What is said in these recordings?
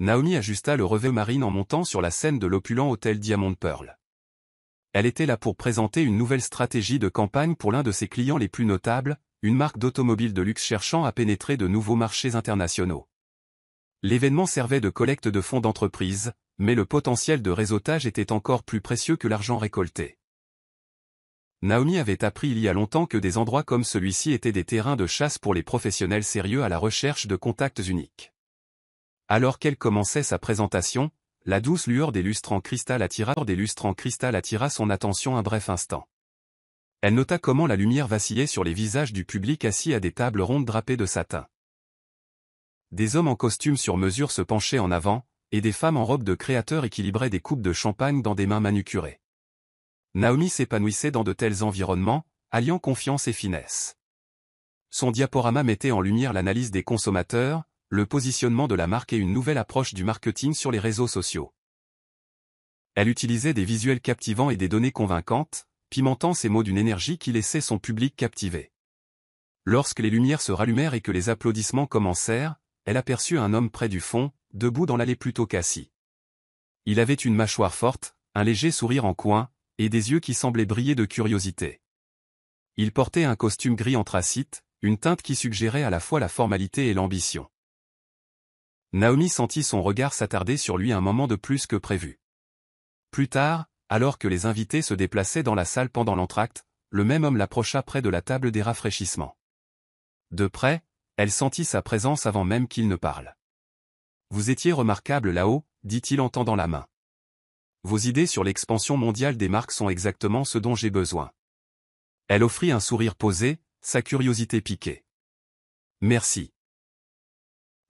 Naomi ajusta le revêt marine en montant sur la scène de l'opulent hôtel Diamond Pearl. Elle était là pour présenter une nouvelle stratégie de campagne pour l'un de ses clients les plus notables, une marque d'automobile de luxe cherchant à pénétrer de nouveaux marchés internationaux. L'événement servait de collecte de fonds d'entreprise, mais le potentiel de réseautage était encore plus précieux que l'argent récolté. Naomi avait appris il y a longtemps que des endroits comme celui-ci étaient des terrains de chasse pour les professionnels sérieux à la recherche de contacts uniques. Alors qu'elle commençait sa présentation, la douce lueur des lustres en cristal attira son attention un bref instant. Elle nota comment la lumière vacillait sur les visages du public assis à des tables rondes drapées de satin. Des hommes en costume sur mesure se penchaient en avant, et des femmes en robe de créateur équilibraient des coupes de champagne dans des mains manucurées. Naomi s'épanouissait dans de tels environnements, alliant confiance et finesse. Son diaporama mettait en lumière l'analyse des consommateurs, le positionnement de la marque et une nouvelle approche du marketing sur les réseaux sociaux. Elle utilisait des visuels captivants et des données convaincantes, pimentant ses mots d'une énergie qui laissait son public captivé. Lorsque les lumières se rallumèrent et que les applaudissements commencèrent, elle aperçut un homme près du fond, debout dans l'allée plutôt qu'assis. Il avait une mâchoire forte, un léger sourire en coin, et des yeux qui semblaient briller de curiosité. Il portait un costume gris anthracite, une teinte qui suggérait à la fois la formalité et l'ambition. Naomi sentit son regard s'attarder sur lui un moment de plus que prévu. Plus tard, alors que les invités se déplaçaient dans la salle pendant l'entracte, le même homme l'approcha près de la table des rafraîchissements. De près, elle sentit sa présence avant même qu'il ne parle. « Vous étiez remarquable là-haut » dit-il en tendant la main. « Vos idées sur l'expansion mondiale des marques sont exactement ce dont j'ai besoin. » Elle offrit un sourire posé, sa curiosité piquée. « Merci.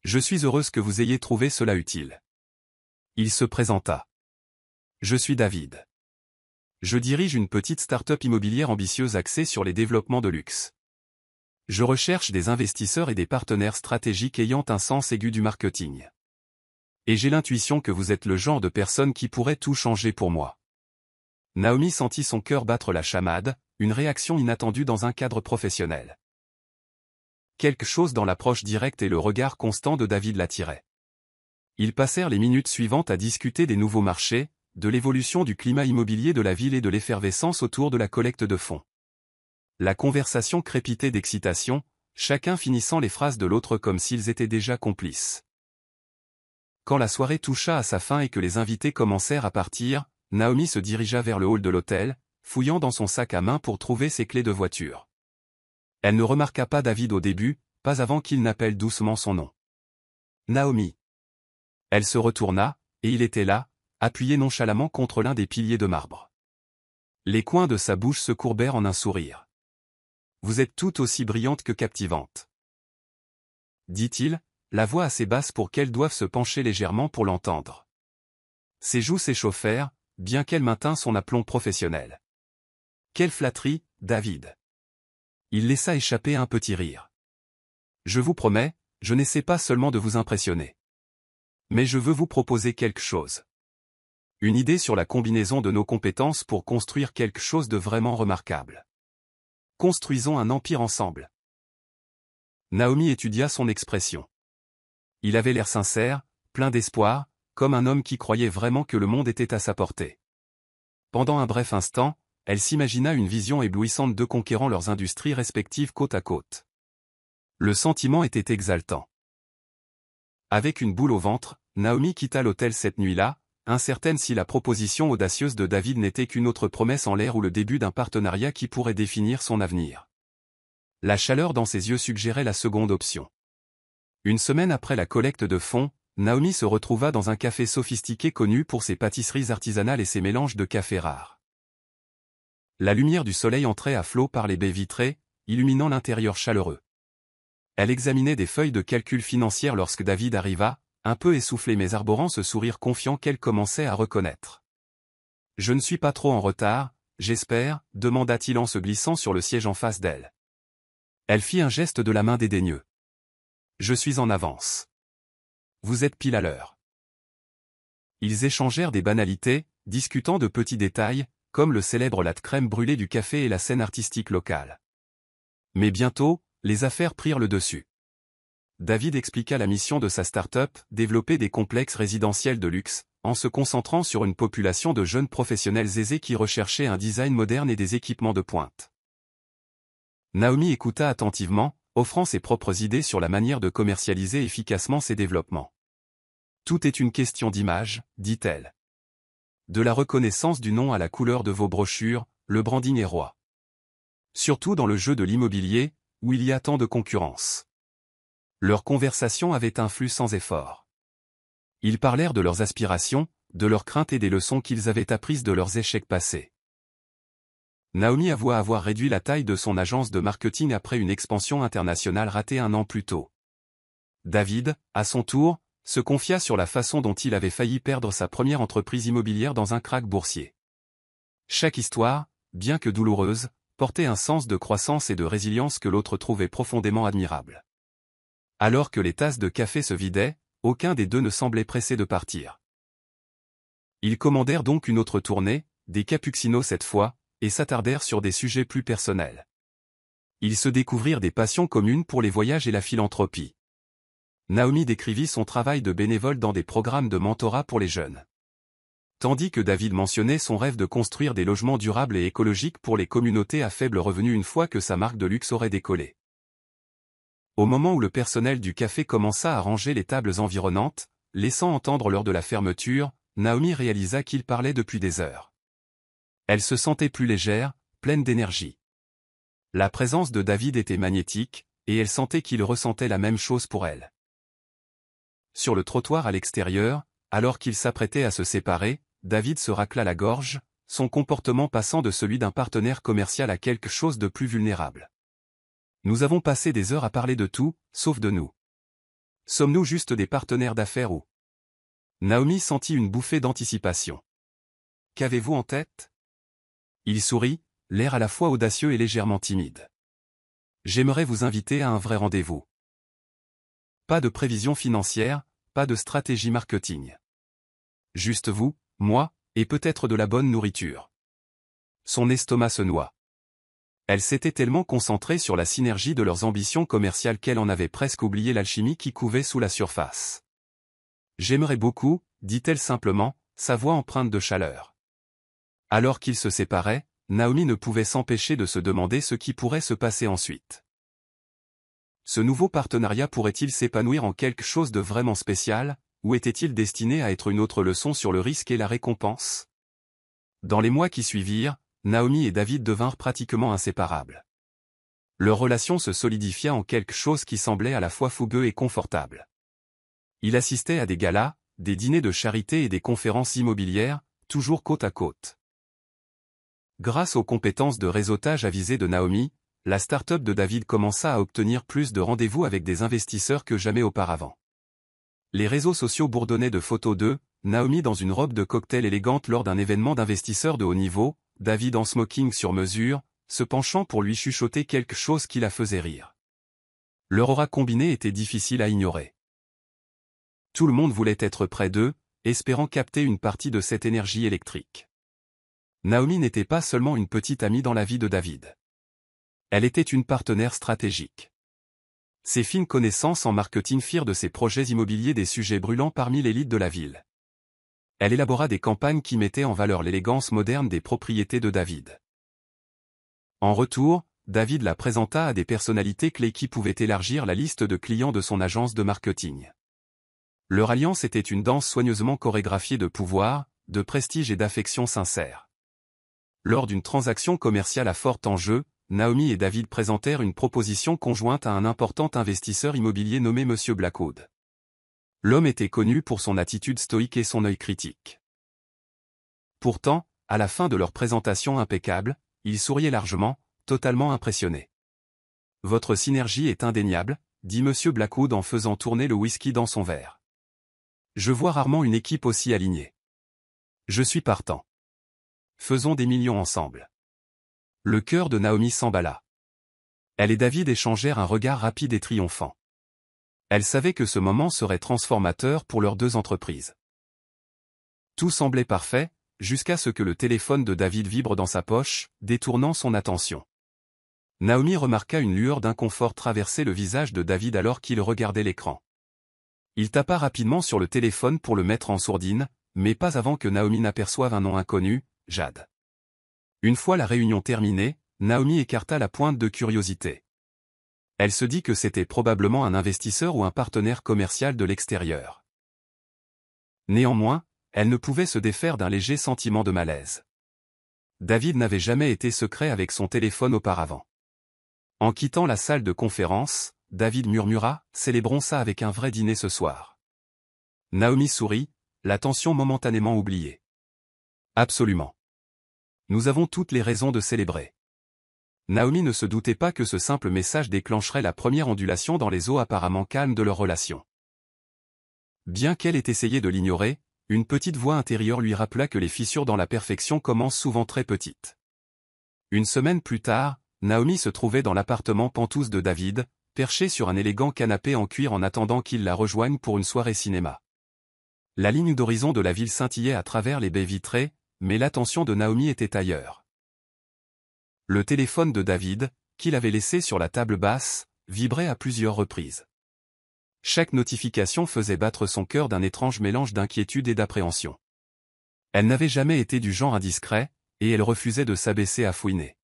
Je suis heureuse que vous ayez trouvé cela utile. » Il se présenta. « Je suis David. Je dirige une petite start-up immobilière ambitieuse axée sur les développements de luxe. Je recherche des investisseurs et des partenaires stratégiques ayant un sens aigu du marketing. Et j'ai l'intuition que vous êtes le genre de personne qui pourrait tout changer pour moi. » Naomi sentit son cœur battre la chamade, une réaction inattendue dans un cadre professionnel. Quelque chose dans l'approche directe et le regard constant de David l'attirait. Ils passèrent les minutes suivantes à discuter des nouveaux marchés, de l'évolution du climat immobilier de la ville et de l'effervescence autour de la collecte de fonds. La conversation crépitait d'excitation, chacun finissant les phrases de l'autre comme s'ils étaient déjà complices. Quand la soirée toucha à sa fin et que les invités commencèrent à partir, Naomi se dirigea vers le hall de l'hôtel, fouillant dans son sac à main pour trouver ses clés de voiture. Elle ne remarqua pas David au début, pas avant qu'il n'appelle doucement son nom. « Naomi. » Elle se retourna, et il était là, appuyé nonchalamment contre l'un des piliers de marbre. Les coins de sa bouche se courbèrent en un sourire. « Vous êtes tout aussi brillante que captivante. » dit-il, la voix assez basse pour qu'elle doive se pencher légèrement pour l'entendre. Ses joues s'échauffèrent, bien qu'elle maintint son aplomb professionnel. « Quelle flatterie, David. » Il laissa échapper un petit rire. « Je vous promets, je n'essaie pas seulement de vous impressionner. Mais je veux vous proposer quelque chose. Une idée sur la combinaison de nos compétences pour construire quelque chose de vraiment remarquable. Construisons un empire ensemble. » Naomi étudia son expression. Il avait l'air sincère, plein d'espoir, comme un homme qui croyait vraiment que le monde était à sa portée. Pendant un bref instant, elle s'imagina une vision éblouissante d'eux conquérant leurs industries respectives côte à côte. Le sentiment était exaltant. Avec une boule au ventre, Naomi quitta l'hôtel cette nuit-là, incertaine si la proposition audacieuse de David n'était qu'une autre promesse en l'air ou le début d'un partenariat qui pourrait définir son avenir. La chaleur dans ses yeux suggérait la seconde option. Une semaine après la collecte de fonds, Naomi se retrouva dans un café sophistiqué connu pour ses pâtisseries artisanales et ses mélanges de café rares. La lumière du soleil entrait à flot par les baies vitrées, illuminant l'intérieur chaleureux. Elle examinait des feuilles de calcul financières lorsque David arriva, un peu essoufflé mais arborant ce sourire confiant qu'elle commençait à reconnaître. « Je ne suis pas trop en retard, j'espère » demanda-t-il en se glissant sur le siège en face d'elle. Elle fit un geste de la main dédaigneux. « Je suis en avance. Vous êtes pile à l'heure. » Ils échangèrent des banalités, discutant de petits détails, comme le célèbre latte crème brûlée du café et la scène artistique locale. Mais bientôt, les affaires prirent le dessus. David expliqua la mission de sa start-up, développer des complexes résidentiels de luxe, en se concentrant sur une population de jeunes professionnels aisés qui recherchaient un design moderne et des équipements de pointe. Naomi écouta attentivement, offrant ses propres idées sur la manière de commercialiser efficacement ses développements. Tout est une question d'image, dit-elle. De la reconnaissance du nom à la couleur de vos brochures, le branding est roi. Surtout dans le jeu de l'immobilier, où il y a tant de concurrence. Leur conversation avait un flux sans effort. Ils parlèrent de leurs aspirations, de leurs craintes et des leçons qu'ils avaient apprises de leurs échecs passés. Naomi avoua avoir réduit la taille de son agence de marketing après une expansion internationale ratée 1 an plus tôt. David, à son tour, se confia sur la façon dont il avait failli perdre sa première entreprise immobilière dans un krach boursier. Chaque histoire, bien que douloureuse, portait un sens de croissance et de résilience que l'autre trouvait profondément admirable. Alors que les tasses de café se vidaient, aucun des deux ne semblait pressé de partir. Ils commandèrent donc une autre tournée, des cappuccinos cette fois, et s'attardèrent sur des sujets plus personnels. Ils se découvrirent des passions communes pour les voyages et la philanthropie. Naomi décrivit son travail de bénévole dans des programmes de mentorat pour les jeunes. Tandis que David mentionnait son rêve de construire des logements durables et écologiques pour les communautés à faible revenu une fois que sa marque de luxe aurait décollé. Au moment où le personnel du café commença à ranger les tables environnantes, laissant entendre l'heure de la fermeture, Naomi réalisa qu'il parlait depuis des heures. Elle se sentait plus légère, pleine d'énergie. La présence de David était magnétique, et elle sentait qu'il ressentait la même chose pour elle. Sur le trottoir à l'extérieur, alors qu'ils s'apprêtaient à se séparer, David se racla la gorge, son comportement passant de celui d'un partenaire commercial à quelque chose de plus vulnérable. Nous avons passé des heures à parler de tout, sauf de nous. Sommes-nous juste des partenaires d'affaires ou... Naomi sentit une bouffée d'anticipation. Qu'avez-vous en tête? Il sourit, l'air à la fois audacieux et légèrement timide. J'aimerais vous inviter à un vrai rendez-vous. Pas de prévision financière, pas de stratégie marketing. Juste vous, moi, et peut-être de la bonne nourriture. Son estomac se noua. Elle s'était tellement concentrée sur la synergie de leurs ambitions commerciales qu'elle en avait presque oublié l'alchimie qui couvait sous la surface. J'aimerais beaucoup, dit-elle simplement, sa voix empreinte de chaleur. Alors qu'ils se séparaient, Naomi ne pouvait s'empêcher de se demander ce qui pourrait se passer ensuite. Ce nouveau partenariat pourrait-il s'épanouir en quelque chose de vraiment spécial, ou était-il destiné à être une autre leçon sur le risque et la récompense? Dans les mois qui suivirent, Naomi et David devinrent pratiquement inséparables. Leur relation se solidifia en quelque chose qui semblait à la fois fougueux et confortable. Il assistait à des galas, des dîners de charité et des conférences immobilières, toujours côte à côte. Grâce aux compétences de réseautage avisées de Naomi, la start-up de David commença à obtenir plus de rendez-vous avec des investisseurs que jamais auparavant. Les réseaux sociaux bourdonnaient de photos d'eux, Naomi dans une robe de cocktail élégante lors d'un événement d'investisseurs de haut niveau, David en smoking sur mesure, se penchant pour lui chuchoter quelque chose qui la faisait rire. Leur aura combinée était difficile à ignorer. Tout le monde voulait être près d'eux, espérant capter une partie de cette énergie électrique. Naomi n'était pas seulement une petite amie dans la vie de David. Elle était une partenaire stratégique. Ses fines connaissances en marketing firent de ses projets immobiliers des sujets brûlants parmi l'élite de la ville. Elle élabora des campagnes qui mettaient en valeur l'élégance moderne des propriétés de David. En retour, David la présenta à des personnalités clés qui pouvaient élargir la liste de clients de son agence de marketing. Leur alliance était une danse soigneusement chorégraphiée de pouvoir, de prestige et d'affection sincère. Lors d'une transaction commerciale à fort enjeu, Naomi et David présentèrent une proposition conjointe à un important investisseur immobilier nommé Monsieur Blackwood. L'homme était connu pour son attitude stoïque et son œil critique. Pourtant, à la fin de leur présentation impeccable, il souriait largement, totalement impressionné. « Votre synergie est indéniable, » dit Monsieur Blackwood en faisant tourner le whisky dans son verre. « Je vois rarement une équipe aussi alignée. Je suis partant. Faisons des millions ensemble. » Le cœur de Naomi s'emballa. Elle et David échangèrent un regard rapide et triomphant. Elle savait que ce moment serait transformateur pour leurs deux entreprises. Tout semblait parfait, jusqu'à ce que le téléphone de David vibre dans sa poche, détournant son attention. Naomi remarqua une lueur d'inconfort traverser le visage de David alors qu'il regardait l'écran. Il tapa rapidement sur le téléphone pour le mettre en sourdine, mais pas avant que Naomi n'aperçoive un nom inconnu, Jade. Une fois la réunion terminée, Naomi écarta la pointe de curiosité. Elle se dit que c'était probablement un investisseur ou un partenaire commercial de l'extérieur. Néanmoins, elle ne pouvait se défaire d'un léger sentiment de malaise. David n'avait jamais été secret avec son téléphone auparavant. En quittant la salle de conférence, David murmura « Célébrons ça avec un vrai dîner ce soir ». Naomi sourit, la tension momentanément oubliée. Absolument. Nous avons toutes les raisons de célébrer. Naomi ne se doutait pas que ce simple message déclencherait la première ondulation dans les eaux apparemment calmes de leur relation. Bien qu'elle ait essayé de l'ignorer, une petite voix intérieure lui rappela que les fissures dans la perfection commencent souvent très petites. Une semaine plus tard, Naomi se trouvait dans l'appartement penthouse de David, perchée sur un élégant canapé en cuir en attendant qu'il la rejoigne pour une soirée cinéma. La ligne d'horizon de la ville scintillait à travers les baies vitrées, mais l'attention de Naomi était ailleurs. Le téléphone de David, qu'il avait laissé sur la table basse, vibrait à plusieurs reprises. Chaque notification faisait battre son cœur d'un étrange mélange d'inquiétude et d'appréhension. Elle n'avait jamais été du genre indiscret, et elle refusait de s'abaisser à fouiner.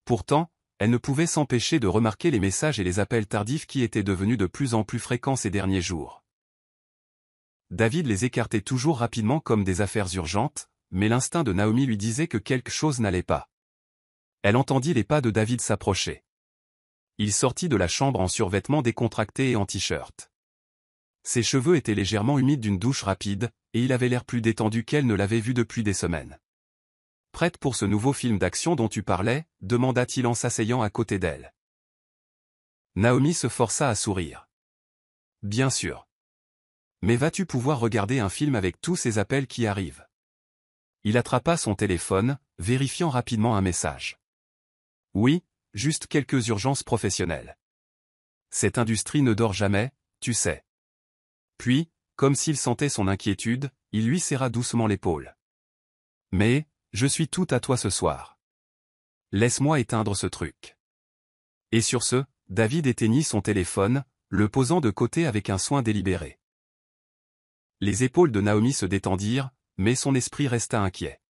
Pourtant, elle ne pouvait s'empêcher de remarquer les messages et les appels tardifs qui étaient devenus de plus en plus fréquents ces derniers jours. David les écartait toujours rapidement comme des affaires urgentes, mais l'instinct de Naomi lui disait que quelque chose n'allait pas. Elle entendit les pas de David s'approcher. Il sortit de la chambre en survêtement décontracté et en t-shirt. Ses cheveux étaient légèrement humides d'une douche rapide, et il avait l'air plus détendu qu'elle ne l'avait vu depuis des semaines. « Prête pour ce nouveau film d'action dont tu parlais ?» demanda-t-il en s'asseyant à côté d'elle. Naomi se força à sourire. « Bien sûr. Mais vas-tu pouvoir regarder un film avec tous ces appels qui arrivent ?» Il attrapa son téléphone, vérifiant rapidement un message. « Oui, juste quelques urgences professionnelles. Cette industrie ne dort jamais, tu sais. » Puis, comme s'il sentait son inquiétude, il lui serra doucement l'épaule. « Mais, je suis tout à toi ce soir. Laisse-moi éteindre ce truc. » Et sur ce, David éteignit son téléphone, le posant de côté avec un soin délibéré. Les épaules de Naomi se détendirent, mais son esprit resta inquiet.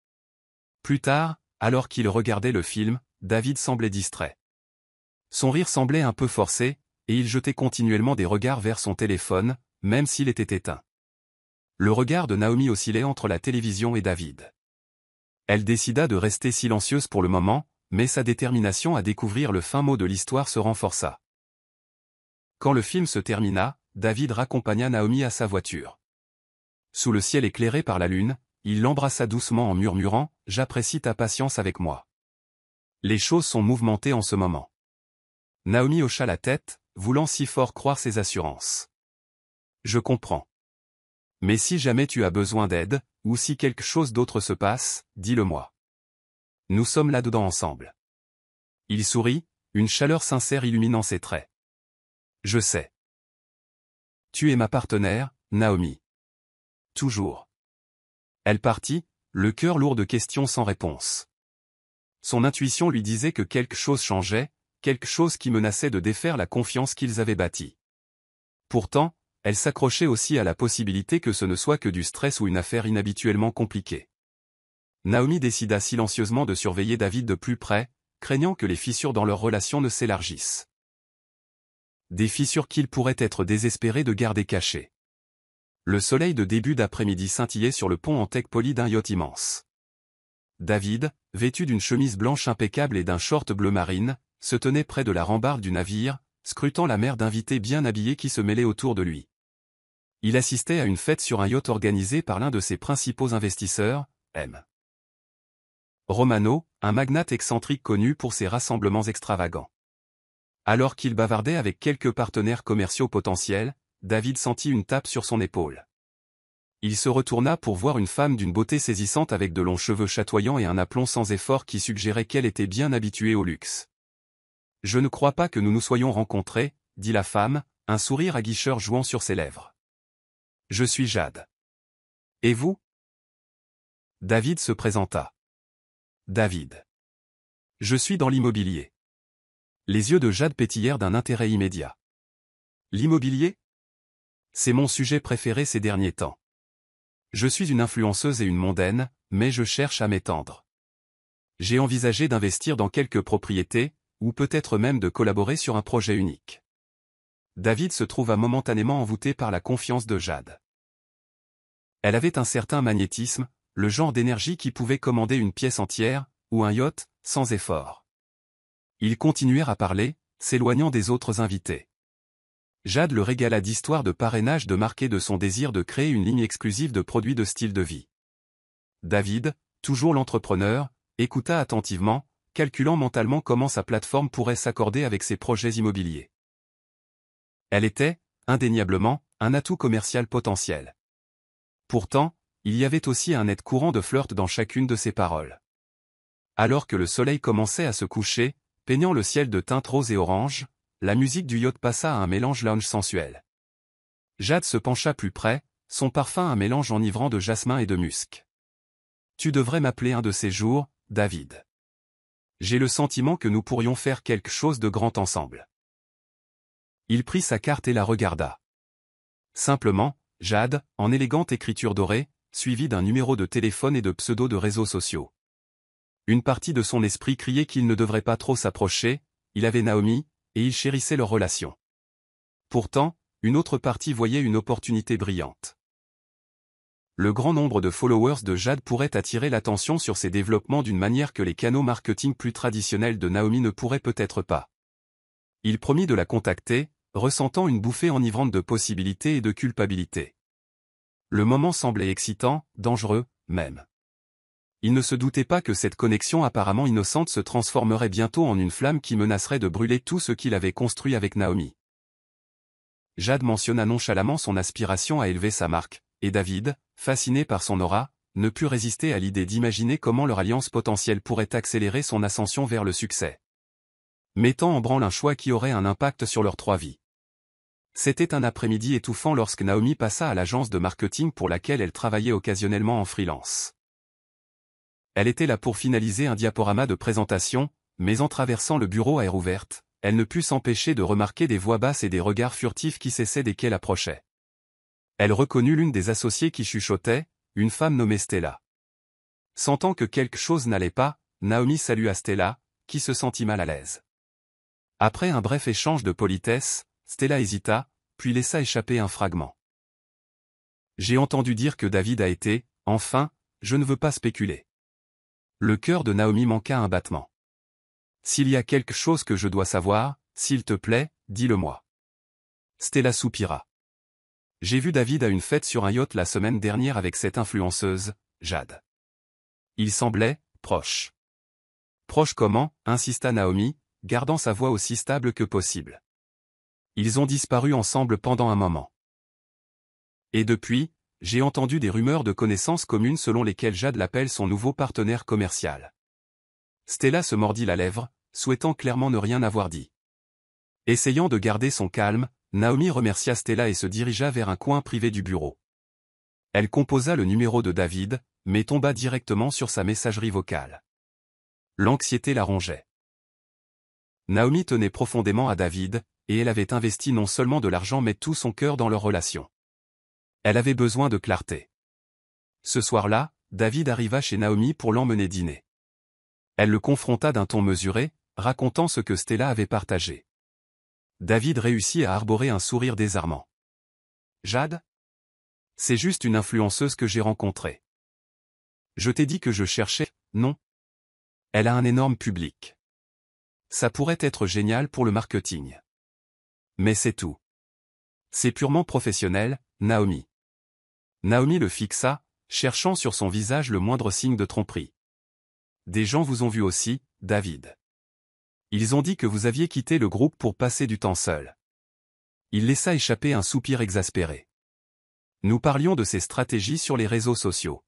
Plus tard, alors qu'il regardait le film, David semblait distrait. Son rire semblait un peu forcé, et il jetait continuellement des regards vers son téléphone, même s'il était éteint. Le regard de Naomi oscillait entre la télévision et David. Elle décida de rester silencieuse pour le moment, mais sa détermination à découvrir le fin mot de l'histoire se renforça. Quand le film se termina, David raccompagna Naomi à sa voiture. Sous le ciel éclairé par la lune, il l'embrassa doucement en murmurant « J'apprécie ta patience avec moi. Les choses sont mouvementées en ce moment. » Naomi hocha la tête, voulant si fort croire ses assurances. « Je comprends. Mais si jamais tu as besoin d'aide, ou si quelque chose d'autre se passe, dis-le-moi. Nous sommes là-dedans ensemble. » Il sourit, une chaleur sincère illuminant ses traits. « Je sais. Tu es ma partenaire, Naomi. Toujours. » Elle partit, le cœur lourd de questions sans réponse. Son intuition lui disait que quelque chose changeait, quelque chose qui menaçait de défaire la confiance qu'ils avaient bâtie. Pourtant, elle s'accrochait aussi à la possibilité que ce ne soit que du stress ou une affaire inhabituellement compliquée. Naomi décida silencieusement de surveiller David de plus près, craignant que les fissures dans leur relation ne s'élargissent. Des fissures qu'il pourrait être désespéré de garder cachées. Le soleil de début d'après-midi scintillait sur le pont en teck poli d'un yacht immense. David, vêtu d'une chemise blanche impeccable et d'un short bleu marine, se tenait près de la rambarde du navire, scrutant la mer d'invités bien habillés qui se mêlaient autour de lui. Il assistait à une fête sur un yacht organisé par l'un de ses principaux investisseurs, M. Romano, un magnate excentrique connu pour ses rassemblements extravagants. Alors qu'il bavardait avec quelques partenaires commerciaux potentiels, David sentit une tape sur son épaule. Il se retourna pour voir une femme d'une beauté saisissante avec de longs cheveux chatoyants et un aplomb sans effort qui suggérait qu'elle était bien habituée au luxe. « Je ne crois pas que nous nous soyons rencontrés, » dit la femme, un sourire aguicheur jouant sur ses lèvres. « Je suis Jade. Et vous ?» David se présenta. « David. Je suis dans l'immobilier. Les yeux de Jade pétillèrent d'un intérêt immédiat. L'immobilier? C'est mon sujet préféré ces derniers temps. Je suis une influenceuse et une mondaine, mais je cherche à m'étendre. J'ai envisagé d'investir dans quelques propriétés, ou peut-être même de collaborer sur un projet unique. David se trouva momentanément envoûté par la confiance de Jade. Elle avait un certain magnétisme, le genre d'énergie qui pouvait commander une pièce entière, ou un yacht, sans effort. Ils continuèrent à parler, s'éloignant des autres invités. Jade le régala d'histoires de parrainage de marquer de son désir de créer une ligne exclusive de produits de style de vie. David, toujours l'entrepreneur, écouta attentivement, calculant mentalement comment sa plateforme pourrait s'accorder avec ses projets immobiliers. Elle était, indéniablement, un atout commercial potentiel. Pourtant, il y avait aussi un net courant de flirt dans chacune de ses paroles. Alors que le soleil commençait à se coucher, peignant le ciel de teintes roses et oranges, la musique du yacht passa à un mélange lounge sensuel. Jade se pencha plus près, son parfum un mélange enivrant de jasmin et de musc. « Tu devrais m'appeler un de ces jours, David. J'ai le sentiment que nous pourrions faire quelque chose de grand ensemble. » Il prit sa carte et la regarda. Simplement, Jade, en élégante écriture dorée, suivie d'un numéro de téléphone et de pseudos de réseaux sociaux. Une partie de son esprit criait qu'il ne devrait pas trop s'approcher, il avait Naomi, et il chérissait leur relation. Pourtant, une autre partie voyait une opportunité brillante. Le grand nombre de followers de Jade pourrait attirer l'attention sur ses développements d'une manière que les canaux marketing plus traditionnels de Naomi ne pourraient peut-être pas. Il promit de la contacter, ressentant une bouffée enivrante de possibilités et de culpabilité. Le moment semblait excitant, dangereux, même. Il ne se doutait pas que cette connexion apparemment innocente se transformerait bientôt en une flamme qui menacerait de brûler tout ce qu'il avait construit avec Naomi. Jade mentionna nonchalamment son aspiration à élever sa marque, et David, fasciné par son aura, ne put résister à l'idée d'imaginer comment leur alliance potentielle pourrait accélérer son ascension vers le succès. Mettant en branle un choix qui aurait un impact sur leurs 3 vies. C'était un après-midi étouffant lorsque Naomi passa à l'agence de marketing pour laquelle elle travaillait occasionnellement en freelance. Elle était là pour finaliser un diaporama de présentation, mais en traversant le bureau à air ouverte, elle ne put s'empêcher de remarquer des voix basses et des regards furtifs qui cessaient dès qu'elle approchait. Elle reconnut l'une des associées qui chuchotait, une femme nommée Stella. Sentant que quelque chose n'allait pas, Naomi salua Stella, qui se sentit mal à l'aise. Après un bref échange de politesse, Stella hésita, puis laissa échapper un fragment. « J'ai entendu dire que David a été, enfin, je ne veux pas spéculer. » Le cœur de Naomi manqua un battement. « S'il y a quelque chose que je dois savoir, s'il te plaît, dis-le-moi. » Stella soupira. « J'ai vu David à une fête sur un yacht la semaine dernière avec cette influenceuse, Jade. Il semblait, proche. »« Proche comment ?» insista Naomi, gardant sa voix aussi stable que possible. « Ils ont disparu ensemble pendant un moment. Et depuis, j'ai entendu des rumeurs de connaissances communes selon lesquelles Jade l'appelle son nouveau partenaire commercial. » Stella se mordit la lèvre, souhaitant clairement ne rien avoir dit. Essayant de garder son calme, Naomi remercia Stella et se dirigea vers un coin privé du bureau. Elle composa le numéro de David, mais tomba directement sur sa messagerie vocale. L'anxiété la rongeait. Naomi tenait profondément à David, et elle avait investi non seulement de l'argent mais tout son cœur dans leur relation. Elle avait besoin de clarté. Ce soir-là, David arriva chez Naomi pour l'emmener dîner. Elle le confronta d'un ton mesuré, racontant ce que Stella avait partagé. David réussit à arborer un sourire désarmant. « Jade ? C'est juste une influenceuse que j'ai rencontrée. Je t'ai dit que je cherchais, non ? Elle a un énorme public. Ça pourrait être génial pour le marketing. Mais c'est tout. C'est purement professionnel, Naomi. » Naomi le fixa, cherchant sur son visage le moindre signe de tromperie. « Des gens vous ont vu aussi, David. Ils ont dit que vous aviez quitté le groupe pour passer du temps seul. » Il laissa échapper un soupir exaspéré. « Nous parlions de ces stratégies sur les réseaux sociaux. »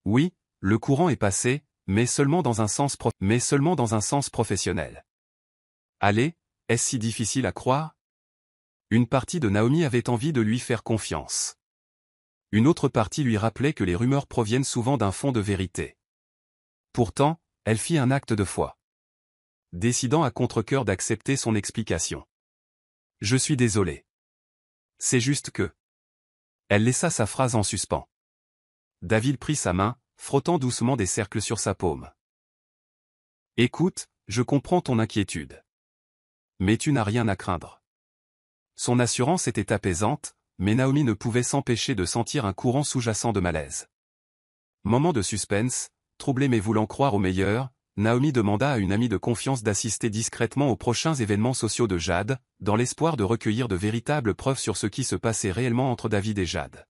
Oui, le courant est passé, mais seulement dans un sens professionnel. Allez, est-ce si difficile à croire ? Une partie de Naomi avait envie de lui faire confiance. Une autre partie lui rappelait que les rumeurs proviennent souvent d'un fond de vérité. Pourtant, elle fit un acte de foi. décidant à contre-cœur d'accepter son explication. Je suis désolé. C'est juste que... Elle laissa sa phrase en suspens. David prit sa main, frottant doucement des cercles sur sa paume. Écoute, je comprends ton inquiétude. Mais tu n'as rien à craindre. Son assurance était apaisante, mais Naomi ne pouvait s'empêcher de sentir un courant sous-jacent de malaise. Moment de suspense, troublée mais voulant croire au meilleur, Naomi demanda à une amie de confiance d'assister discrètement aux prochains événements sociaux de Jade, dans l'espoir de recueillir de véritables preuves sur ce qui se passait réellement entre David et Jade.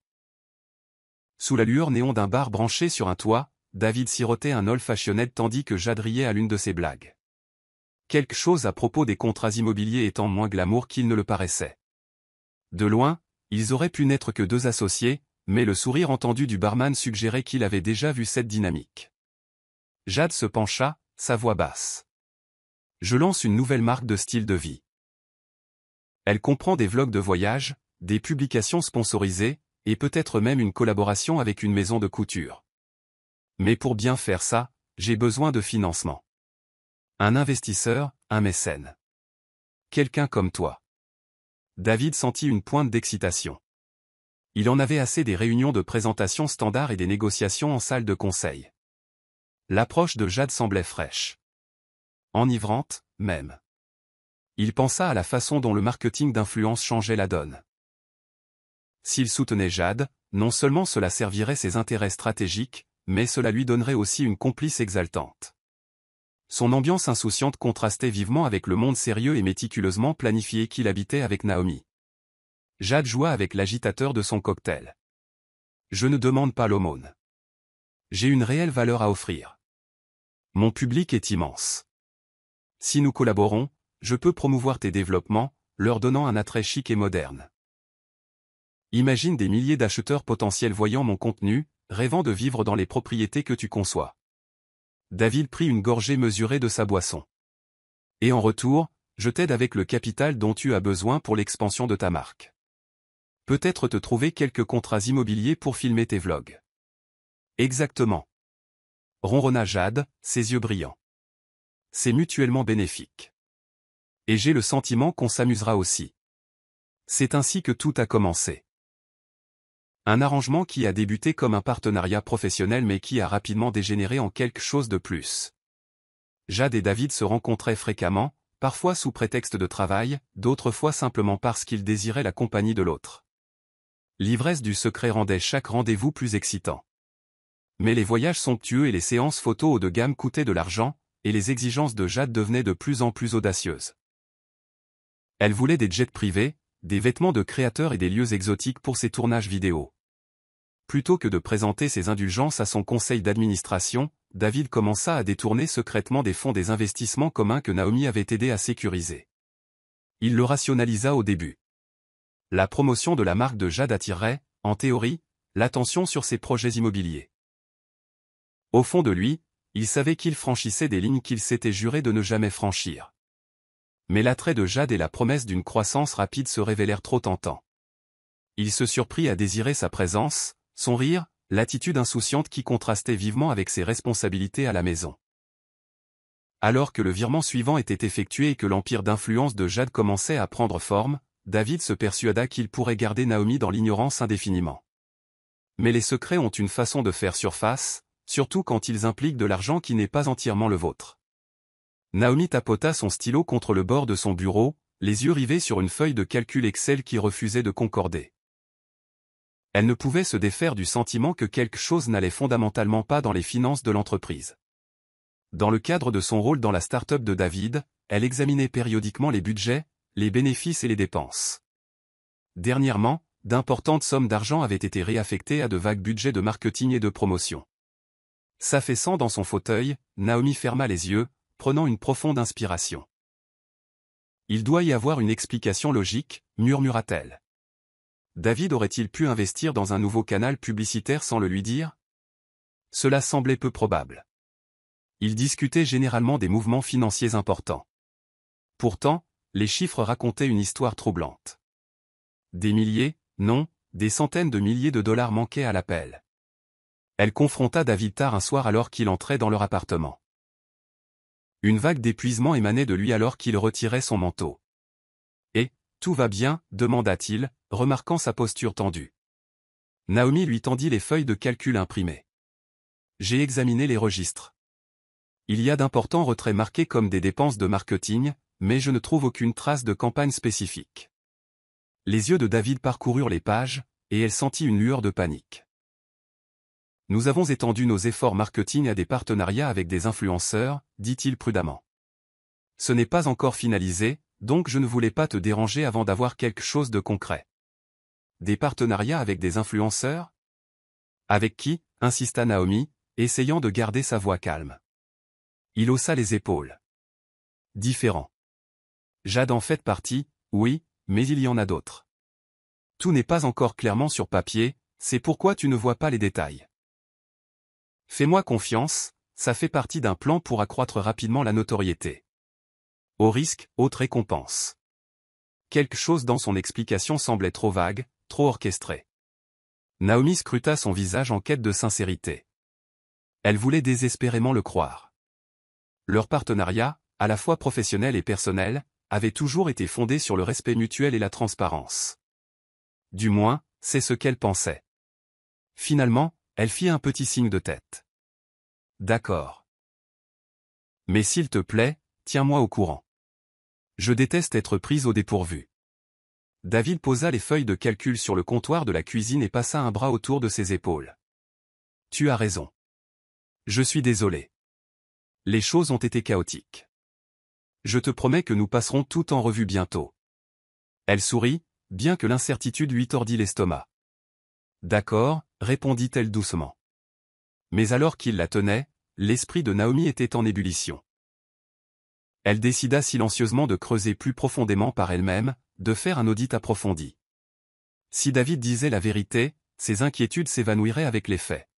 Sous la lueur néon d'un bar branché sur un toit, David sirotait un old fashioned tandis que Jade riait à l'une de ses blagues. Quelque chose à propos des contrats immobiliers étant moins glamour qu'il ne le paraissait. De loin, ils auraient pu n'être que deux associés, mais le sourire entendu du barman suggérait qu'il avait déjà vu cette dynamique. Jade se pencha, sa voix basse. Je lance une nouvelle marque de style de vie. Elle comprend des vlogs de voyage, des publications sponsorisées, et peut-être même une collaboration avec une maison de couture. Mais pour bien faire ça, j'ai besoin de financement. Un investisseur, un mécène. Quelqu'un comme toi. David sentit une pointe d'excitation. Il en avait assez des réunions de présentation standard et des négociations en salle de conseil. L'approche de Jade semblait fraîche. Enivrante, même. Il pensa à la façon dont le marketing d'influence changeait la donne. S'il soutenait Jade, non seulement cela servirait ses intérêts stratégiques, mais cela lui donnerait aussi une complice exaltante. Son ambiance insouciante contrastait vivement avec le monde sérieux et méticuleusement planifié qu'il habitait avec Naomi. Jade joua avec l'agitateur de son cocktail. Je ne demande pas l'aumône. J'ai une réelle valeur à offrir. Mon public est immense. Si nous collaborons, je peux promouvoir tes développements, leur donnant un attrait chic et moderne. Imagine des milliers d'acheteurs potentiels voyant mon contenu, rêvant de vivre dans les propriétés que tu conçois. David prit une gorgée mesurée de sa boisson. Et en retour, je t'aide avec le capital dont tu as besoin pour l'expansion de ta marque. Peut-être te trouver quelques contrats immobiliers pour filmer tes vlogs. Exactement. Ronronna Jade, ses yeux brillants. C'est mutuellement bénéfique. Et j'ai le sentiment qu'on s'amusera aussi. C'est ainsi que tout a commencé. Un arrangement qui a débuté comme un partenariat professionnel mais qui a rapidement dégénéré en quelque chose de plus. Jade et David se rencontraient fréquemment, parfois sous prétexte de travail, d'autres fois simplement parce qu'ils désiraient la compagnie de l'autre. L'ivresse du secret rendait chaque rendez-vous plus excitant. Mais les voyages somptueux et les séances photos haut de gamme coûtaient de l'argent, et les exigences de Jade devenaient de plus en plus audacieuses. Elle voulait des jets privés, des vêtements de créateurs et des lieux exotiques pour ses tournages vidéo. Plutôt que de présenter ses indulgences à son conseil d'administration, David commença à détourner secrètement des fonds des investissements communs que Naomi avait aidé à sécuriser. Il le rationalisa au début. La promotion de la marque de Jade attirerait, en théorie, l'attention sur ses projets immobiliers. Au fond de lui, il savait qu'il franchissait des lignes qu'il s'était juré de ne jamais franchir. Mais l'attrait de Jade et la promesse d'une croissance rapide se révélèrent trop tentants. Il se surprit à désirer sa présence, son rire, l'attitude insouciante qui contrastait vivement avec ses responsabilités à la maison. Alors que le virement suivant était effectué et que l'empire d'influence de Jade commençait à prendre forme, David se persuada qu'il pourrait garder Naomi dans l'ignorance indéfiniment. Mais les secrets ont une façon de faire surface, surtout quand ils impliquent de l'argent qui n'est pas entièrement le vôtre. Naomi tapota son stylo contre le bord de son bureau, les yeux rivés sur une feuille de calcul Excel qui refusait de concorder. Elle ne pouvait se défaire du sentiment que quelque chose n'allait fondamentalement pas dans les finances de l'entreprise. Dans le cadre de son rôle dans la start-up de David, elle examinait périodiquement les budgets, les bénéfices et les dépenses. Dernièrement, d'importantes sommes d'argent avaient été réaffectées à de vagues budgets de marketing et de promotion. S'affaissant dans son fauteuil, Naomi ferma les yeux, prenant une profonde inspiration. Il doit y avoir une explication logique, murmura-t-elle. David aurait-il pu investir dans un nouveau canal publicitaire sans le lui dire? Cela semblait peu probable. Il discutait généralement des mouvements financiers importants. Pourtant, les chiffres racontaient une histoire troublante. Des milliers, non, des centaines de milliers de dollars manquaient à l'appel. Elle confronta David tard un soir alors qu'il entrait dans leur appartement. Une vague d'épuisement émanait de lui alors qu'il retirait son manteau. « Et, tout va bien ?» demanda-t-il, remarquant sa posture tendue. Naomi lui tendit les feuilles de calcul imprimées. « J'ai examiné les registres. Il y a d'importants retraits marqués comme des dépenses de marketing, mais je ne trouve aucune trace de campagne spécifique. » Les yeux de David parcoururent les pages, et elle sentit une lueur de panique. « Nous avons étendu nos efforts marketing à des partenariats avec des influenceurs, dit-il prudemment. Ce n'est pas encore finalisé, donc je ne voulais pas te déranger avant d'avoir quelque chose de concret. » Des partenariats avec des influenceurs ? Avec qui ? Insista Naomi, essayant de garder sa voix calme. Il haussa les épaules. Différent. Jade en fait partie, oui, mais il y en a d'autres. Tout n'est pas encore clairement sur papier, c'est pourquoi tu ne vois pas les détails. Fais-moi confiance, ça fait partie d'un plan pour accroître rapidement la notoriété. Au risque, haute récompense. Quelque chose dans son explication semblait trop vague, trop orchestré. Naomi scruta son visage en quête de sincérité. Elle voulait désespérément le croire. Leur partenariat, à la fois professionnel et personnel, avait toujours été fondé sur le respect mutuel et la transparence. Du moins, c'est ce qu'elle pensait. Finalement, elle fit un petit signe de tête. D'accord. Mais s'il te plaît, tiens-moi au courant. Je déteste être prise au dépourvu. David posa les feuilles de calcul sur le comptoir de la cuisine et passa un bras autour de ses épaules. Tu as raison. Je suis désolé. Les choses ont été chaotiques. Je te promets que nous passerons tout en revue bientôt. Elle sourit, bien que l'incertitude lui tordît l'estomac. D'accord, répondit-elle doucement. Mais alors qu'il la tenait, l'esprit de Naomi était en ébullition. Elle décida silencieusement de creuser plus profondément par elle-même, de faire un audit approfondi. Si David disait la vérité, ses inquiétudes s'évanouiraient avec les faits.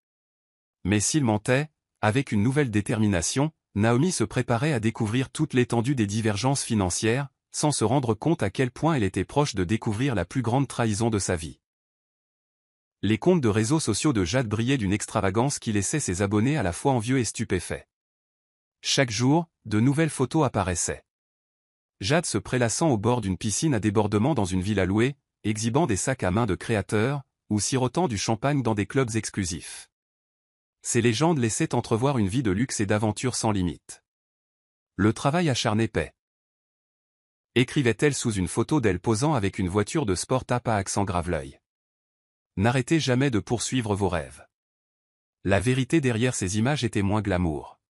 Mais s'il mentait, avec une nouvelle détermination, Naomi se préparait à découvrir toute l'étendue des divergences financières, sans se rendre compte à quel point elle était proche de découvrir la plus grande trahison de sa vie. Les comptes de réseaux sociaux de Jade brillaient d'une extravagance qui laissait ses abonnés à la fois envieux et stupéfaits. Chaque jour, de nouvelles photos apparaissaient. Jade se prélassant au bord d'une piscine à débordement dans une villa louée, exhibant des sacs à main de créateurs, ou sirotant du champagne dans des clubs exclusifs. Ces légendes laissaient entrevoir une vie de luxe et d'aventure sans limite. Le travail acharné paie. Écrivait-elle sous une photo d'elle posant avec une voiture de sport à accent grave l'œil. N'arrêtez jamais de poursuivre vos rêves. La vérité derrière ces images était moins glamour.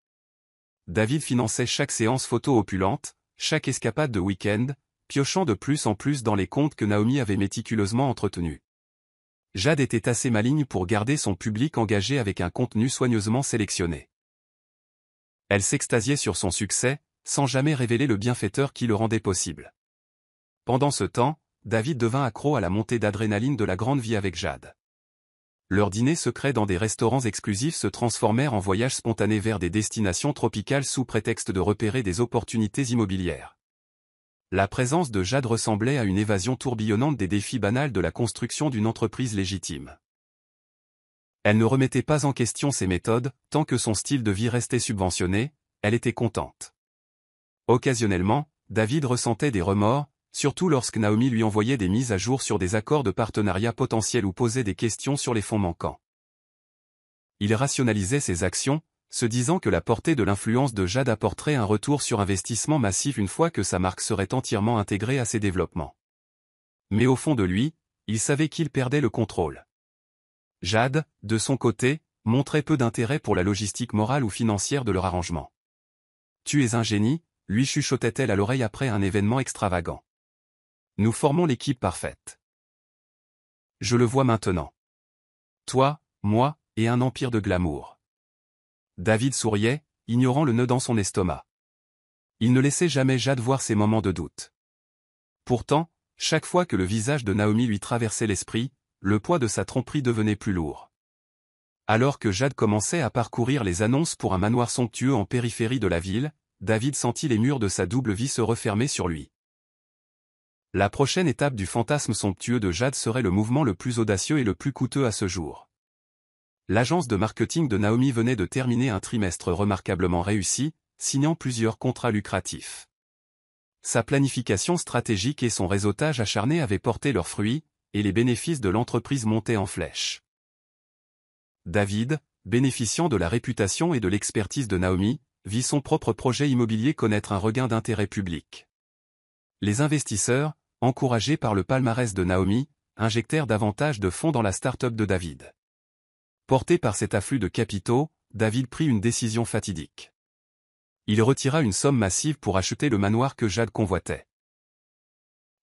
David finançait chaque séance photo opulente, chaque escapade de week-end, piochant de plus en plus dans les comptes que Naomi avait méticuleusement entretenus. Jade était assez maligne pour garder son public engagé avec un contenu soigneusement sélectionné. Elle s'extasiait sur son succès, sans jamais révéler le bienfaiteur qui le rendait possible. Pendant ce temps, David devint accro à la montée d'adrénaline de la grande vie avec Jade. Leurs dîners secrets dans des restaurants exclusifs se transformèrent en voyages spontanés vers des destinations tropicales sous prétexte de repérer des opportunités immobilières. La présence de Jade ressemblait à une évasion tourbillonnante des défis banals de la construction d'une entreprise légitime. Elle ne remettait pas en question ses méthodes, tant que son style de vie restait subventionné, elle était contente. Occasionnellement, David ressentait des remords, surtout lorsque Naomi lui envoyait des mises à jour sur des accords de partenariat potentiels ou posait des questions sur les fonds manquants. Il rationalisait ses actions, se disant que la portée de l'influence de Jade apporterait un retour sur investissement massif une fois que sa marque serait entièrement intégrée à ses développements. Mais au fond de lui, il savait qu'il perdait le contrôle. Jade, de son côté, montrait peu d'intérêt pour la logistique morale ou financière de leur arrangement. « Tu es un génie », lui chuchotait-elle à l'oreille après un événement extravagant. « Nous formons l'équipe parfaite. Je le vois maintenant. Toi, moi, et un empire de glamour. » David souriait, ignorant le nœud dans son estomac. Il ne laissait jamais Jade voir ses moments de doute. Pourtant, chaque fois que le visage de Naomi lui traversait l'esprit, le poids de sa tromperie devenait plus lourd. Alors que Jade commençait à parcourir les annonces pour un manoir somptueux en périphérie de la ville, David sentit les murs de sa double vie se refermer sur lui. La prochaine étape du fantasme somptueux de Jade serait le mouvement le plus audacieux et le plus coûteux à ce jour. L'agence de marketing de Naomi venait de terminer un trimestre remarquablement réussi, signant plusieurs contrats lucratifs. Sa planification stratégique et son réseautage acharné avaient porté leurs fruits, et les bénéfices de l'entreprise montaient en flèche. David, bénéficiant de la réputation et de l'expertise de Naomi, vit son propre projet immobilier connaître un regain d'intérêt public. Les investisseurs, encouragés par le palmarès de Naomi, injectèrent davantage de fonds dans la start-up de David. Porté par cet afflux de capitaux, David prit une décision fatidique. Il retira une somme massive pour acheter le manoir que Jade convoitait.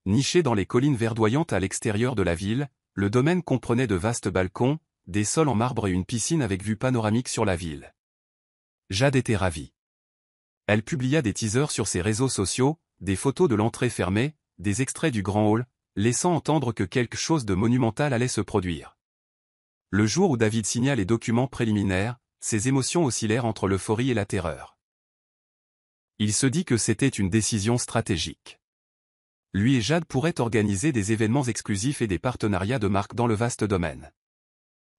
Niché dans les collines verdoyantes à l'extérieur de la ville, le domaine comprenait de vastes balcons, des sols en marbre et une piscine avec vue panoramique sur la ville. Jade était ravie. Elle publia des teasers sur ses réseaux sociaux, des photos de l'entrée fermée, des extraits du grand hall, laissant entendre que quelque chose de monumental allait se produire. Le jour où David signa les documents préliminaires, ses émotions oscillèrent entre l'euphorie et la terreur. Il se dit que c'était une décision stratégique. Lui et Jade pourraient organiser des événements exclusifs et des partenariats de marque dans le vaste domaine.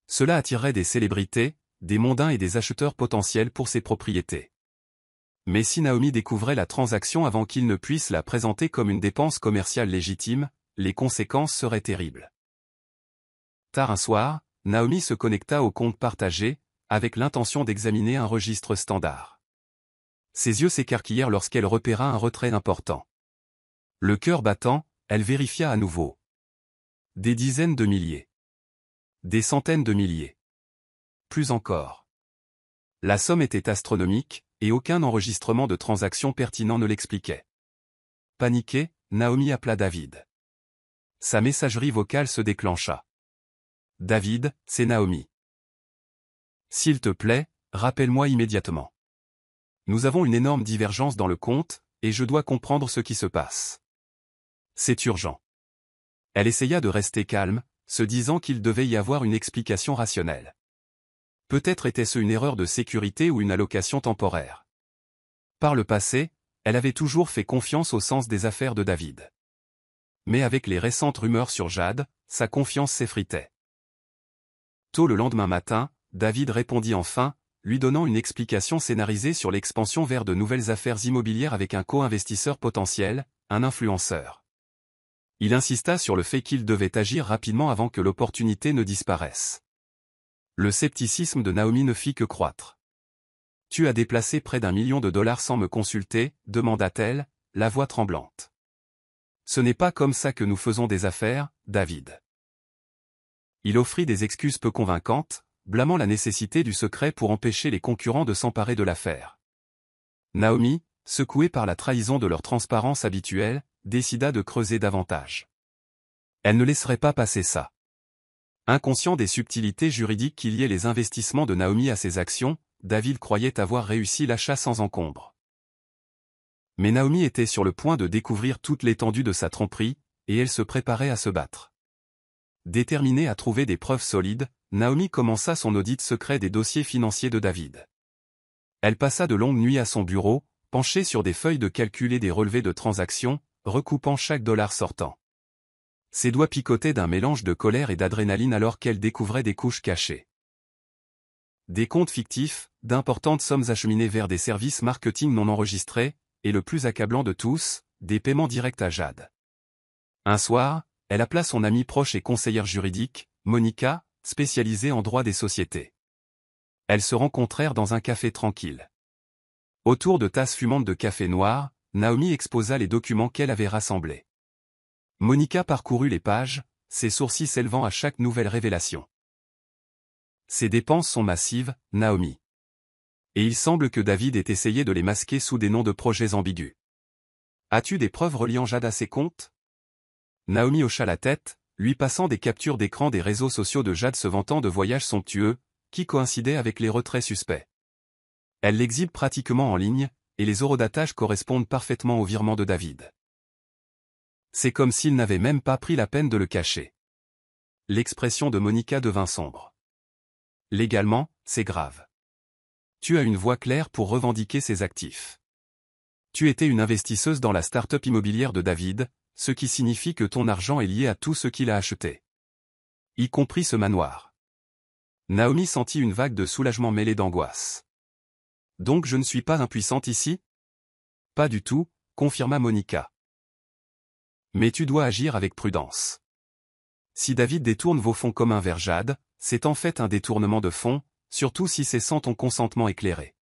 Cela attirerait des célébrités, des mondains et des acheteurs potentiels pour ses propriétés. Mais si Naomi découvrait la transaction avant qu'il ne puisse la présenter comme une dépense commerciale légitime, les conséquences seraient terribles. Tard un soir, Naomi se connecta au compte partagé, avec l'intention d'examiner un registre standard. Ses yeux s'écarquillèrent lorsqu'elle repéra un retrait important. Le cœur battant, elle vérifia à nouveau. Des dizaines de milliers. Des centaines de milliers. Plus encore. La somme était astronomique, et aucun enregistrement de transaction pertinent ne l'expliquait. Paniquée, Naomi appela David. Sa messagerie vocale se déclencha. « David, c'est Naomi. S'il te plaît, rappelle-moi immédiatement. Nous avons une énorme divergence dans le compte, et je dois comprendre ce qui se passe. C'est urgent. » Elle essaya de rester calme, se disant qu'il devait y avoir une explication rationnelle. Peut-être était-ce une erreur de sécurité ou une allocation temporaire. Par le passé, elle avait toujours fait confiance au sens des affaires de David. Mais avec les récentes rumeurs sur Jade, sa confiance s'effritait. Tôt le lendemain matin, David répondit enfin, lui donnant une explication scénarisée sur l'expansion vers de nouvelles affaires immobilières avec un co-investisseur potentiel, un influenceur. Il insista sur le fait qu'il devait agir rapidement avant que l'opportunité ne disparaisse. Le scepticisme de Naomi ne fit que croître. « Tu as déplacé près d'1 million de dollars sans me consulter ?» demanda-t-elle, la voix tremblante. « Ce n'est pas comme ça que nous faisons des affaires, David. » Il offrit des excuses peu convaincantes, blâmant la nécessité du secret pour empêcher les concurrents de s'emparer de l'affaire. Naomi, secouée par la trahison de leur transparence habituelle, décida de creuser davantage. Elle ne laisserait pas passer ça. Inconscient des subtilités juridiques qui liaient les investissements de Naomi à ses actions, David croyait avoir réussi l'achat sans encombre. Mais Naomi était sur le point de découvrir toute l'étendue de sa tromperie, et elle se préparait à se battre. Déterminée à trouver des preuves solides, Naomi commença son audit secret des dossiers financiers de David. Elle passa de longues nuits à son bureau, penchée sur des feuilles de calcul et des relevés de transactions, recoupant chaque dollar sortant. Ses doigts picotaient d'un mélange de colère et d'adrénaline alors qu'elle découvrait des couches cachées. Des comptes fictifs, d'importantes sommes acheminées vers des services marketing non enregistrés, et le plus accablant de tous, des paiements directs à Jade. Un soir, elle appela son amie proche et conseillère juridique, Monica, spécialisée en droit des sociétés. Elles se rencontrèrent dans un café tranquille. Autour de tasses fumantes de café noir, Naomi exposa les documents qu'elle avait rassemblés. Monica parcourut les pages, ses sourcils s'élevant à chaque nouvelle révélation. Ces dépenses sont massives, Naomi. Et il semble que David ait essayé de les masquer sous des noms de projets ambigus. As-tu des preuves reliant Jade à ses comptes? Naomi hocha la tête, lui passant des captures d'écran des réseaux sociaux de Jade se vantant de voyages somptueux, qui coïncidaient avec les retraits suspects. Elle l'exhibe pratiquement en ligne, et les eurodatages correspondent parfaitement au virement de David. C'est comme s'il n'avait même pas pris la peine de le cacher. L'expression de Monica devint sombre. Légalement, c'est grave. Tu as une voix claire pour revendiquer ses actifs. Tu étais une investisseuse dans la start-up immobilière de David, ce qui signifie que ton argent est lié à tout ce qu'il a acheté. Y compris ce manoir. Naomi sentit une vague de soulagement mêlé d'angoisse. Donc je ne suis pas impuissante ici? Pas du tout, confirma Monica. Mais tu dois agir avec prudence. Si David détourne vos fonds communs vers Jade, c'est en fait un détournement de fonds, surtout si c'est sans ton consentement éclairé.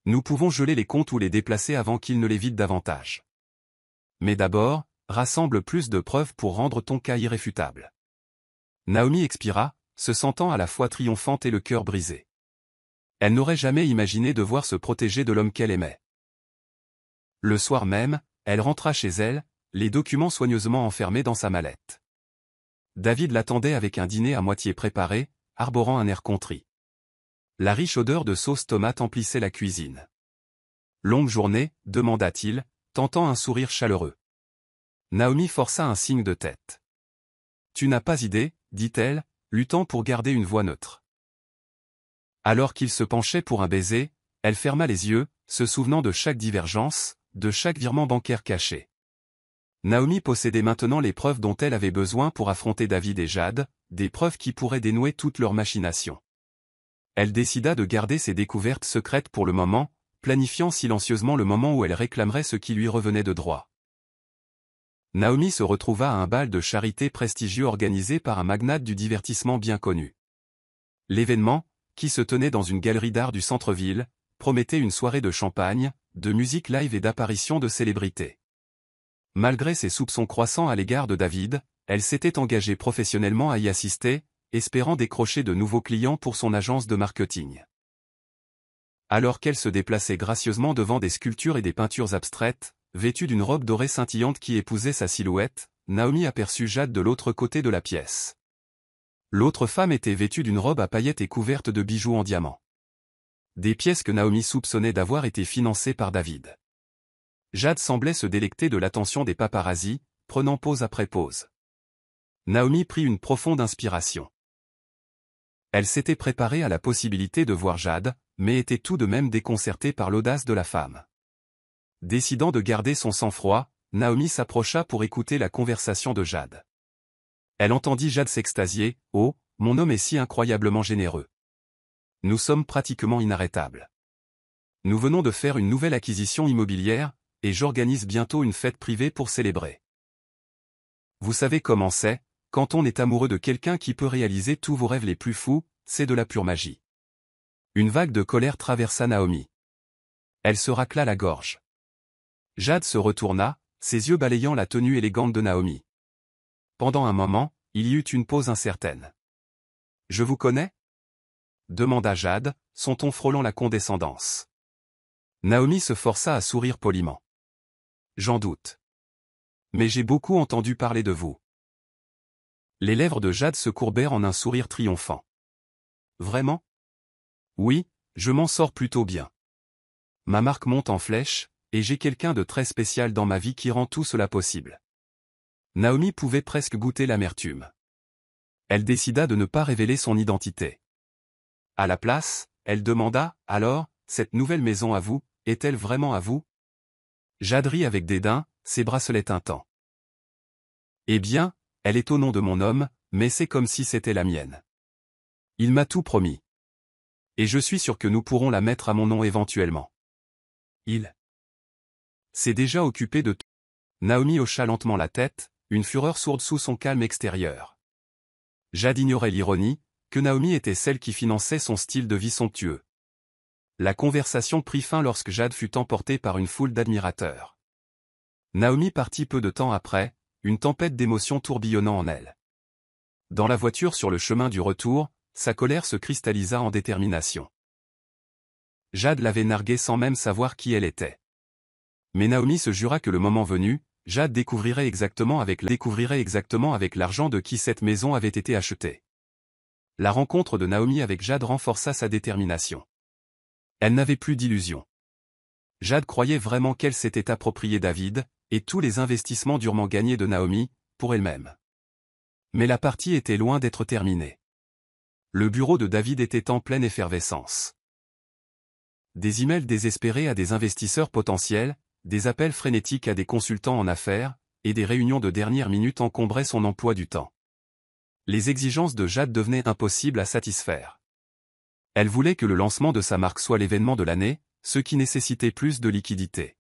Nous pouvons geler les comptes ou les déplacer avant qu'il ne les vide davantage. Mais d'abord, rassemble plus de preuves pour rendre ton cas irréfutable. Naomi expira, se sentant à la fois triomphante et le cœur brisé. Elle n'aurait jamais imaginé devoir se protéger de l'homme qu'elle aimait. Le soir même, elle rentra chez elle, les documents soigneusement enfermés dans sa mallette. David l'attendait avec un dîner à moitié préparé, arborant un air contrit. La riche odeur de sauce tomate emplissait la cuisine. Longue journée, demanda-t-il, tentant un sourire chaleureux. Naomi força un signe de tête. Tu n'as pas idée, dit-elle, luttant pour garder une voix neutre. Alors qu'il se penchait pour un baiser, elle ferma les yeux, se souvenant de chaque divergence, de chaque virement bancaire caché. Naomi possédait maintenant les preuves dont elle avait besoin pour affronter David et Jade, des preuves qui pourraient dénouer toutes leurs machinations. Elle décida de garder ses découvertes secrètes pour le moment, planifiant silencieusement le moment où elle réclamerait ce qui lui revenait de droit. Naomi se retrouva à un bal de charité prestigieux organisé par un magnate du divertissement bien connu. L'événement, qui se tenait dans une galerie d'art du centre-ville, promettait une soirée de champagne, de musique live et d'apparitions de célébrités. Malgré ses soupçons croissants à l'égard de David, elle s'était engagée professionnellement à y assister, espérant décrocher de nouveaux clients pour son agence de marketing. Alors qu'elle se déplaçait gracieusement devant des sculptures et des peintures abstraites, vêtue d'une robe dorée scintillante qui épousait sa silhouette, Naomi aperçut Jade de l'autre côté de la pièce. L'autre femme était vêtue d'une robe à paillettes et couverte de bijoux en diamant. Des pièces que Naomi soupçonnait d'avoir été financées par David. Jade semblait se délecter de l'attention des paparazzis, prenant pause après pause. Naomi prit une profonde inspiration. Elle s'était préparée à la possibilité de voir Jade, mais était tout de même déconcertée par l'audace de la femme. Décidant de garder son sang-froid, Naomi s'approcha pour écouter la conversation de Jade. Elle entendit Jade s'extasier, « Oh, mon homme est si incroyablement généreux. Nous sommes pratiquement inarrêtables. Nous venons de faire une nouvelle acquisition immobilière, et j'organise bientôt une fête privée pour célébrer. Vous savez comment c'est, quand on est amoureux de quelqu'un qui peut réaliser tous vos rêves les plus fous, c'est de la pure magie. » Une vague de colère traversa Naomi. Elle se racla la gorge. Jade se retourna, ses yeux balayant la tenue élégante de Naomi. Pendant un moment, il y eut une pause incertaine. « Je vous connais ?» demanda Jade, son ton frôlant la condescendance. Naomi se força à sourire poliment. « J'en doute. Mais j'ai beaucoup entendu parler de vous. » Les lèvres de Jade se courbèrent en un sourire triomphant. « Vraiment ? Oui, je m'en sors plutôt bien. Ma marque monte en flèche, et j'ai quelqu'un de très spécial dans ma vie qui rend tout cela possible. » Naomi pouvait presque goûter l'amertume. Elle décida de ne pas révéler son identité. À la place, elle demanda, « Alors, cette nouvelle maison à vous, est-elle vraiment à vous ?» Jade rit avec dédain, ses bracelets tintants. « Eh bien, elle est au nom de mon homme, mais c'est comme si c'était la mienne. Il m'a tout promis. Et je suis sûr que nous pourrons la mettre à mon nom éventuellement. Il s'est déjà occupé de tout. » Naomi hocha lentement la tête, une fureur sourde sous son calme extérieur. Jade ignorait l'ironie, que Naomi était celle qui finançait son style de vie somptueux. La conversation prit fin lorsque Jade fut emportée par une foule d'admirateurs. Naomi partit peu de temps après, une tempête d'émotions tourbillonnant en elle. Dans la voiture sur le chemin du retour, sa colère se cristallisa en détermination. Jade l'avait narguée sans même savoir qui elle était. Mais Naomi se jura que le moment venu, Jade découvrirait exactement avec l'argent de qui cette maison avait été achetée. La rencontre de Naomi avec Jade renforça sa détermination. Elle n'avait plus d'illusions. Jade croyait vraiment qu'elle s'était approprié David, et tous les investissements durement gagnés de Naomi, pour elle-même. Mais la partie était loin d'être terminée. Le bureau de David était en pleine effervescence. Des emails désespérés à des investisseurs potentiels, des appels frénétiques à des consultants en affaires, et des réunions de dernière minute encombraient son emploi du temps. Les exigences de Jade devenaient impossibles à satisfaire. Elle voulait que le lancement de sa marque soit l'événement de l'année, ce qui nécessitait plus de liquidité.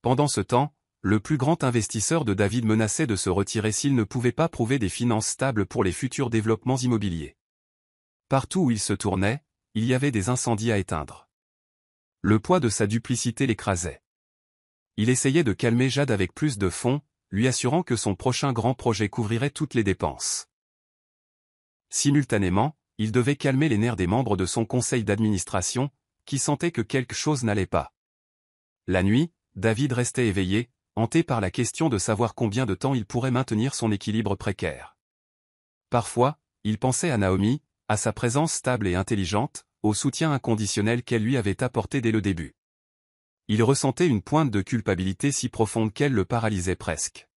Pendant ce temps, le plus grand investisseur de David menaçait de se retirer s'il ne pouvait pas prouver des finances stables pour les futurs développements immobiliers. Partout où il se tournait, il y avait des incendies à éteindre. Le poids de sa duplicité l'écrasait. Il essayait de calmer Jade avec plus de fonds, lui assurant que son prochain grand projet couvrirait toutes les dépenses. Simultanément, il devait calmer les nerfs des membres de son conseil d'administration, qui sentaient que quelque chose n'allait pas. La nuit, David restait éveillé, hanté par la question de savoir combien de temps il pourrait maintenir son équilibre précaire. Parfois, il pensait à Naomi, à sa présence stable et intelligente, au soutien inconditionnel qu'elle lui avait apporté dès le début. Il ressentait une pointe de culpabilité si profonde qu'elle le paralysait presque.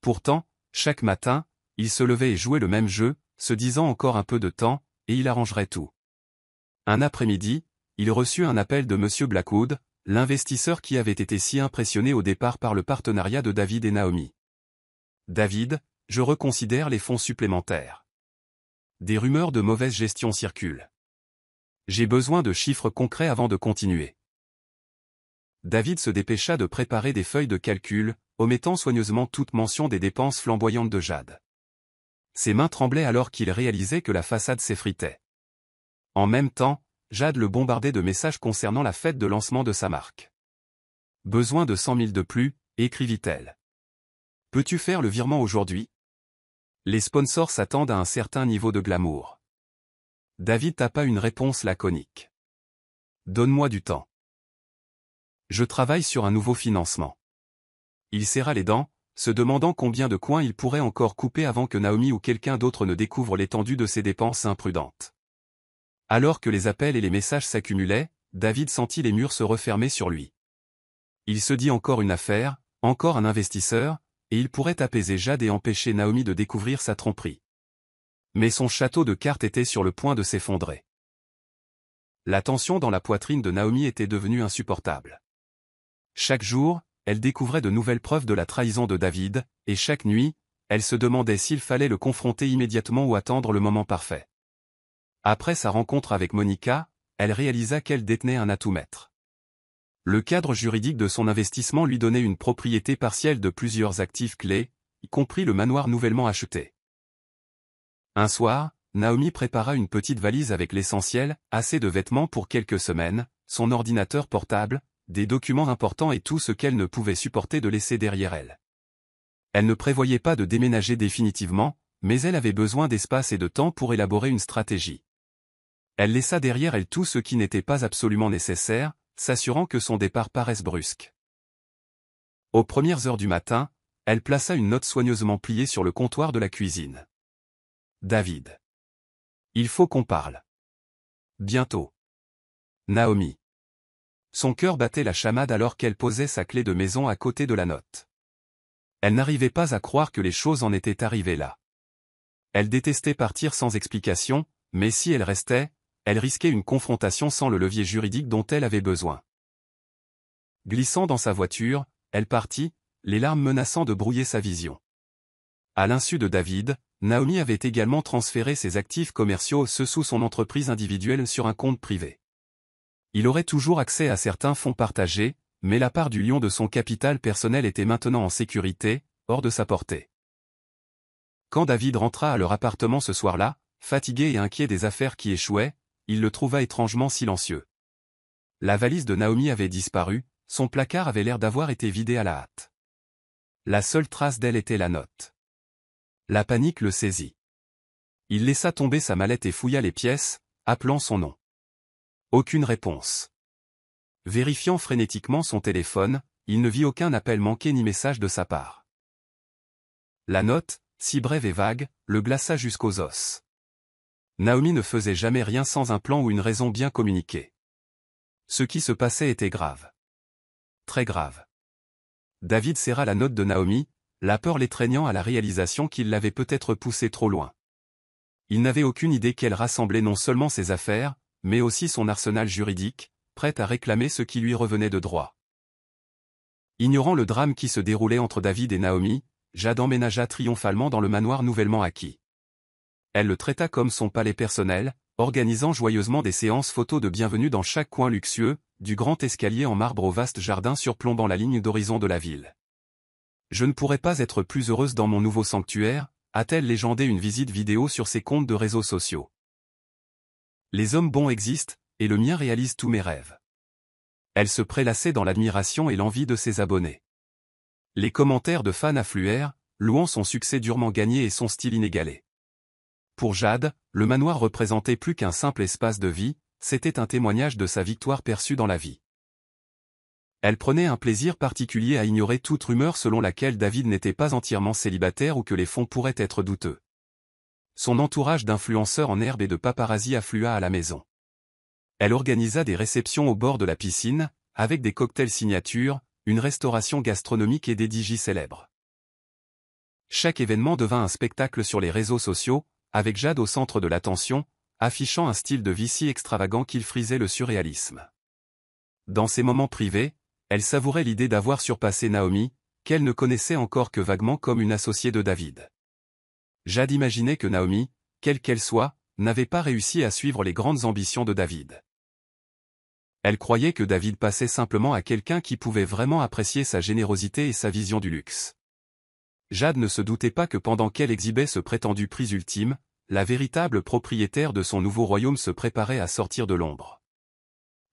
Pourtant, chaque matin, il se levait et jouait le même jeu, se disant encore un peu de temps, et il arrangerait tout. Un après-midi, il reçut un appel de M. Blackwood, l'investisseur qui avait été si impressionné au départ par le partenariat de David et Naomi. « David, je reconsidère les fonds supplémentaires. Des rumeurs de mauvaise gestion circulent. J'ai besoin de chiffres concrets avant de continuer. » David se dépêcha de préparer des feuilles de calcul, omettant soigneusement toute mention des dépenses flamboyantes de Jade. Ses mains tremblaient alors qu'il réalisait que la façade s'effritait. En même temps, Jade le bombardait de messages concernant la fête de lancement de sa marque. « Besoin de 100 000 de plus, écrivit-elle. Peux-tu faire le virement aujourd'hui? Les sponsors s'attendent à un certain niveau de glamour. » David tapa une réponse laconique. « Donne-moi du temps. Je travaille sur un nouveau financement. » Il serra les dents, se demandant combien de coins il pourrait encore couper avant que Naomi ou quelqu'un d'autre ne découvre l'étendue de ses dépenses imprudentes. Alors que les appels et les messages s'accumulaient, David sentit les murs se refermer sur lui. Il se dit encore une affaire, encore un investisseur, et il pourrait apaiser Jade et empêcher Naomi de découvrir sa tromperie. Mais son château de cartes était sur le point de s'effondrer. La tension dans la poitrine de Naomi était devenue insupportable. Chaque jour, elle découvrait de nouvelles preuves de la trahison de David, et chaque nuit, elle se demandait s'il fallait le confronter immédiatement ou attendre le moment parfait. Après sa rencontre avec Monica, elle réalisa qu'elle détenait un atout maître. Le cadre juridique de son investissement lui donnait une propriété partielle de plusieurs actifs clés, y compris le manoir nouvellement acheté. Un soir, Naomi prépara une petite valise avec l'essentiel, assez de vêtements pour quelques semaines, son ordinateur portable, des documents importants et tout ce qu'elle ne pouvait supporter de laisser derrière elle. Elle ne prévoyait pas de déménager définitivement, mais elle avait besoin d'espace et de temps pour élaborer une stratégie. Elle laissa derrière elle tout ce qui n'était pas absolument nécessaire, s'assurant que son départ paraisse brusque. Aux premières heures du matin, elle plaça une note soigneusement pliée sur le comptoir de la cuisine. David. Il faut qu'on parle. Bientôt. Naomi. Son cœur battait la chamade alors qu'elle posait sa clé de maison à côté de la note. Elle n'arrivait pas à croire que les choses en étaient arrivées là. Elle détestait partir sans explication, mais si elle restait, elle risquait une confrontation sans le levier juridique dont elle avait besoin. Glissant dans sa voiture, elle partit, les larmes menaçant de brouiller sa vision. À l'insu de David, Naomi avait également transféré ses actifs commerciaux sous son entreprise individuelle sur un compte privé. Il aurait toujours accès à certains fonds partagés, mais la part du lion de son capital personnel était maintenant en sécurité, hors de sa portée. Quand David rentra à leur appartement ce soir-là, fatigué et inquiet des affaires qui échouaient, il le trouva étrangement silencieux. La valise de Naomi avait disparu, son placard avait l'air d'avoir été vidé à la hâte. La seule trace d'elle était la note. La panique le saisit. Il laissa tomber sa mallette et fouilla les pièces, appelant son nom. Aucune réponse. Vérifiant frénétiquement son téléphone, il ne vit aucun appel manqué ni message de sa part. La note, si brève et vague, le glaça jusqu'aux os. Naomi ne faisait jamais rien sans un plan ou une raison bien communiquée. Ce qui se passait était grave. Très grave. David serra la note de Naomi, la peur l'étreignant à la réalisation qu'il l'avait peut-être poussée trop loin. Il n'avait aucune idée qu'elle rassemblait non seulement ses affaires, mais aussi son arsenal juridique, prête à réclamer ce qui lui revenait de droit. Ignorant le drame qui se déroulait entre David et Naomi, Jade emménagea triomphalement dans le manoir nouvellement acquis. Elle le traita comme son palais personnel, organisant joyeusement des séances photos de bienvenue dans chaque coin luxueux, du grand escalier en marbre au vaste jardin surplombant la ligne d'horizon de la ville. Je ne pourrais pas être plus heureuse dans mon nouveau sanctuaire, a-t-elle légendé une visite vidéo sur ses comptes de réseaux sociaux. Les hommes bons existent, et le mien réalise tous mes rêves. Elle se prélassait dans l'admiration et l'envie de ses abonnés. Les commentaires de fans affluèrent, louant son succès durement gagné et son style inégalé. Pour Jade, le manoir représentait plus qu'un simple espace de vie, c'était un témoignage de sa victoire perçue dans la vie. Elle prenait un plaisir particulier à ignorer toute rumeur selon laquelle David n'était pas entièrement célibataire ou que les fonds pourraient être douteux. Son entourage d'influenceurs en herbe et de paparazzi afflua à la maison. Elle organisa des réceptions au bord de la piscine, avec des cocktails signatures, une restauration gastronomique et des DJ célèbres. Chaque événement devint un spectacle sur les réseaux sociaux, avec Jade au centre de l'attention, affichant un style de vie si extravagant qu'il frisait le surréalisme. Dans ses moments privés, elle savourait l'idée d'avoir surpassé Naomi, qu'elle ne connaissait encore que vaguement comme une associée de David. Jade imaginait que Naomi, quelle qu'elle soit, n'avait pas réussi à suivre les grandes ambitions de David. Elle croyait que David passait simplement à quelqu'un qui pouvait vraiment apprécier sa générosité et sa vision du luxe. Jade ne se doutait pas que pendant qu'elle exhibait ce prétendu prix ultime, la véritable propriétaire de son nouveau royaume se préparait à sortir de l'ombre.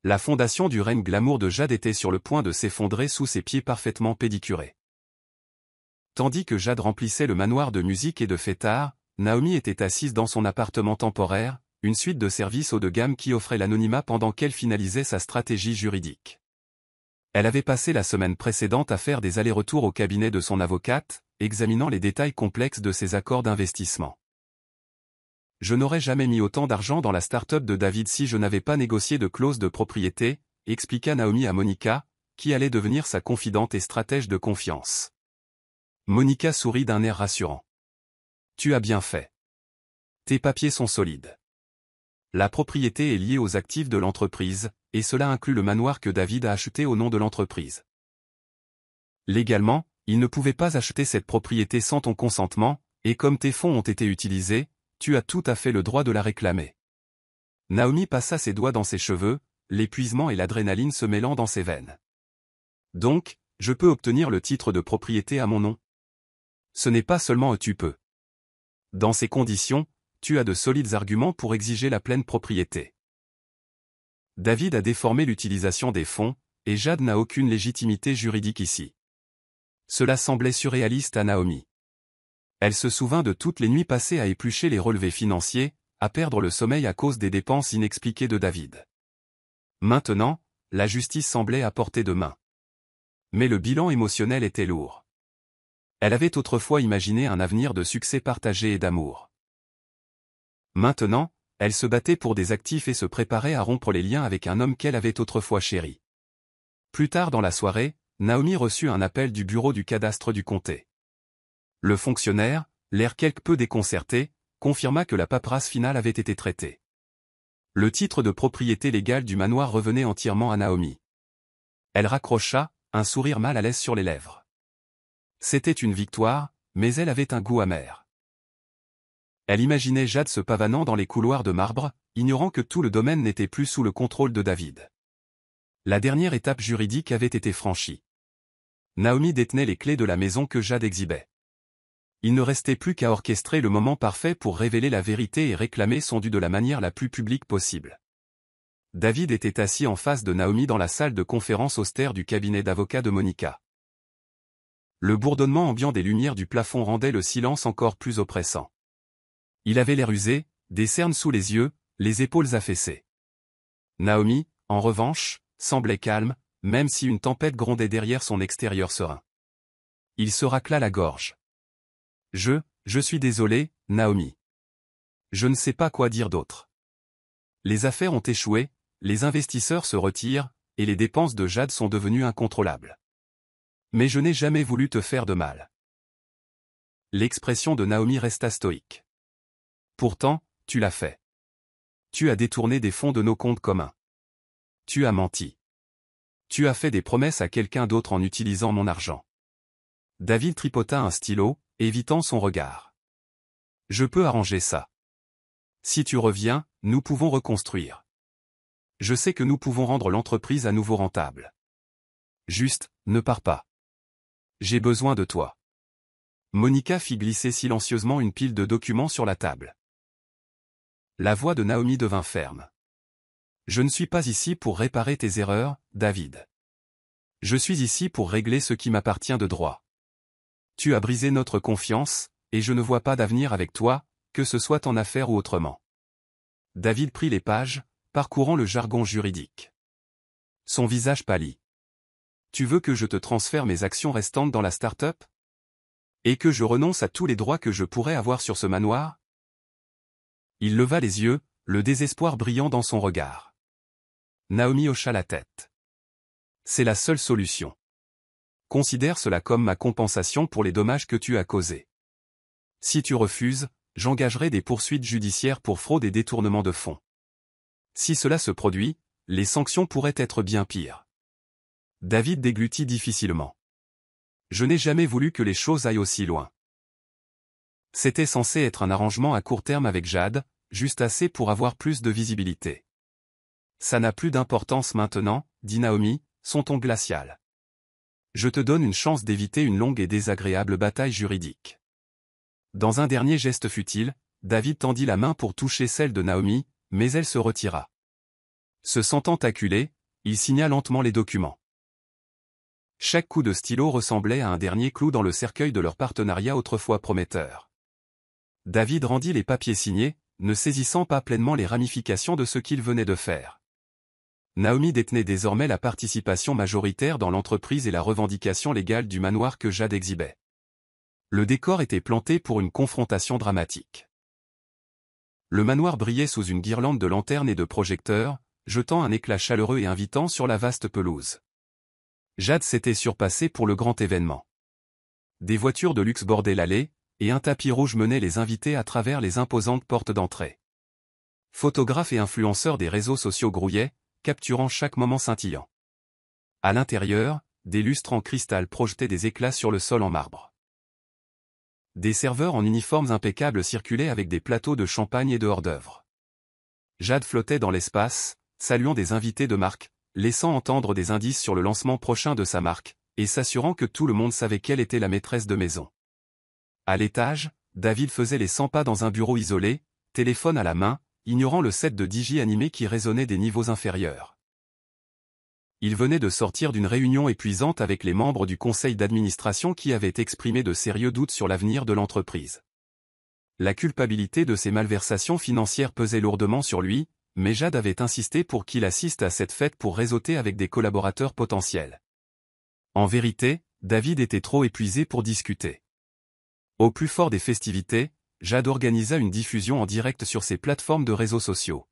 La fondation du règne glamour de Jade était sur le point de s'effondrer sous ses pieds parfaitement pédicurés. Tandis que Jade remplissait le manoir de musique et de fêtards, Naomi était assise dans son appartement temporaire, une suite de services haut de gamme qui offrait l'anonymat pendant qu'elle finalisait sa stratégie juridique. Elle avait passé la semaine précédente à faire des allers-retours au cabinet de son avocate, examinant les détails complexes de ses accords d'investissement. Je n'aurais jamais mis autant d'argent dans la start-up de David si je n'avais pas négocié de clause de propriété, expliqua Naomi à Monica, qui allait devenir sa confidente et stratège de confiance. Monica sourit d'un air rassurant. Tu as bien fait. Tes papiers sont solides. La propriété est liée aux actifs de l'entreprise, et cela inclut le manoir que David a acheté au nom de l'entreprise. Légalement, il ne pouvait pas acheter cette propriété sans ton consentement, et comme tes fonds ont été utilisés, tu as tout à fait le droit de la réclamer. Naomi passa ses doigts dans ses cheveux, l'épuisement et l'adrénaline se mêlant dans ses veines. Donc, je peux obtenir le titre de propriété à mon nom. Ce n'est pas seulement tu peux. Dans ces conditions, tu as de solides arguments pour exiger la pleine propriété. David a déformé l'utilisation des fonds, et Jade n'a aucune légitimité juridique ici. Cela semblait surréaliste à Naomi. Elle se souvint de toutes les nuits passées à éplucher les relevés financiers, à perdre le sommeil à cause des dépenses inexpliquées de David. Maintenant, la justice semblait à portée de main. Mais le bilan émotionnel était lourd. Elle avait autrefois imaginé un avenir de succès partagé et d'amour. Maintenant, elle se battait pour des actifs et se préparait à rompre les liens avec un homme qu'elle avait autrefois chéri. Plus tard dans la soirée, Naomi reçut un appel du bureau du cadastre du comté. Le fonctionnaire, l'air quelque peu déconcerté, confirma que la paperasse finale avait été traitée. Le titre de propriété légale du manoir revenait entièrement à Naomi. Elle raccrocha, un sourire mal à l'aise sur les lèvres. C'était une victoire, mais elle avait un goût amer. Elle imaginait Jade se pavanant dans les couloirs de marbre, ignorant que tout le domaine n'était plus sous le contrôle de David. La dernière étape juridique avait été franchie. Naomi détenait les clés de la maison que Jade exhibait. Il ne restait plus qu'à orchestrer le moment parfait pour révéler la vérité et réclamer son dû de la manière la plus publique possible. David était assis en face de Naomi dans la salle de conférence austère du cabinet d'avocat de Monica. Le bourdonnement ambiant des lumières du plafond rendait le silence encore plus oppressant. Il avait l'air usé, des cernes sous les yeux, les épaules affaissées. Naomi, en revanche, semblait calme, même si une tempête grondait derrière son extérieur serein. Il se racla la gorge. Je suis désolé, Naomi. Je ne sais pas quoi dire d'autre. Les affaires ont échoué, les investisseurs se retirent, et les dépenses de Jade sont devenues incontrôlables. Mais je n'ai jamais voulu te faire de mal. L'expression de Naomi resta stoïque. Pourtant, tu l'as fait. Tu as détourné des fonds de nos comptes communs. Tu as menti. Tu as fait des promesses à quelqu'un d'autre en utilisant mon argent. David tripota un stylo, évitant son regard. Je peux arranger ça. Si tu reviens, nous pouvons reconstruire. Je sais que nous pouvons rendre l'entreprise à nouveau rentable. Juste, ne pars pas. J'ai besoin de toi. Monica fit glisser silencieusement une pile de documents sur la table. La voix de Naomi devint ferme. Je ne suis pas ici pour réparer tes erreurs, David. Je suis ici pour régler ce qui m'appartient de droit. Tu as brisé notre confiance, et je ne vois pas d'avenir avec toi, que ce soit en affaires ou autrement. David prit les pages, parcourant le jargon juridique. Son visage pâlit. Tu veux que je te transfère mes actions restantes dans la start-up? Et que je renonce à tous les droits que je pourrais avoir sur ce manoir? Il leva les yeux, le désespoir brillant dans son regard. Naomi hocha la tête. C'est la seule solution. Considère cela comme ma compensation pour les dommages que tu as causés. Si tu refuses, j'engagerai des poursuites judiciaires pour fraude et détournement de fonds. Si cela se produit, les sanctions pourraient être bien pires. David déglutit difficilement. Je n'ai jamais voulu que les choses aillent aussi loin. C'était censé être un arrangement à court terme avec Jade, juste assez pour avoir plus de visibilité. Ça n'a plus d'importance maintenant, dit Naomi, son ton glacial. Je te donne une chance d'éviter une longue et désagréable bataille juridique. Dans un dernier geste futile, David tendit la main pour toucher celle de Naomi, mais elle se retira. Se sentant acculé, il signa lentement les documents. Chaque coup de stylo ressemblait à un dernier clou dans le cercueil de leur partenariat autrefois prometteur. David rendit les papiers signés, ne saisissant pas pleinement les ramifications de ce qu'il venait de faire. Naomi détenait désormais la participation majoritaire dans l'entreprise et la revendication légale du manoir que Jade exhibait. Le décor était planté pour une confrontation dramatique. Le manoir brillait sous une guirlande de lanternes et de projecteurs, jetant un éclat chaleureux et invitant sur la vaste pelouse. Jade s'était surpassée pour le grand événement. Des voitures de luxe bordaient l'allée, et un tapis rouge menait les invités à travers les imposantes portes d'entrée. Photographes et influenceurs des réseaux sociaux grouillaient, capturant chaque moment scintillant. À l'intérieur, des lustres en cristal projetaient des éclats sur le sol en marbre. Des serveurs en uniformes impeccables circulaient avec des plateaux de champagne et de hors-d'œuvre. Jade flottait dans l'espace, saluant des invités de marque, laissant entendre des indices sur le lancement prochain de sa marque, et s'assurant que tout le monde savait qu'elle était la maîtresse de maison. À l'étage, David faisait les 100 pas dans un bureau isolé, téléphone à la main, ignorant le set de DJ animé qui résonnait des niveaux inférieurs. Il venait de sortir d'une réunion épuisante avec les membres du conseil d'administration qui avaient exprimé de sérieux doutes sur l'avenir de l'entreprise. La culpabilité de ces malversations financières pesait lourdement sur lui, mais Jade avait insisté pour qu'il assiste à cette fête pour réseauter avec des collaborateurs potentiels. En vérité, David était trop épuisé pour discuter. Au plus fort des festivités, Jade organisa une diffusion en direct sur ses plateformes de réseaux sociaux.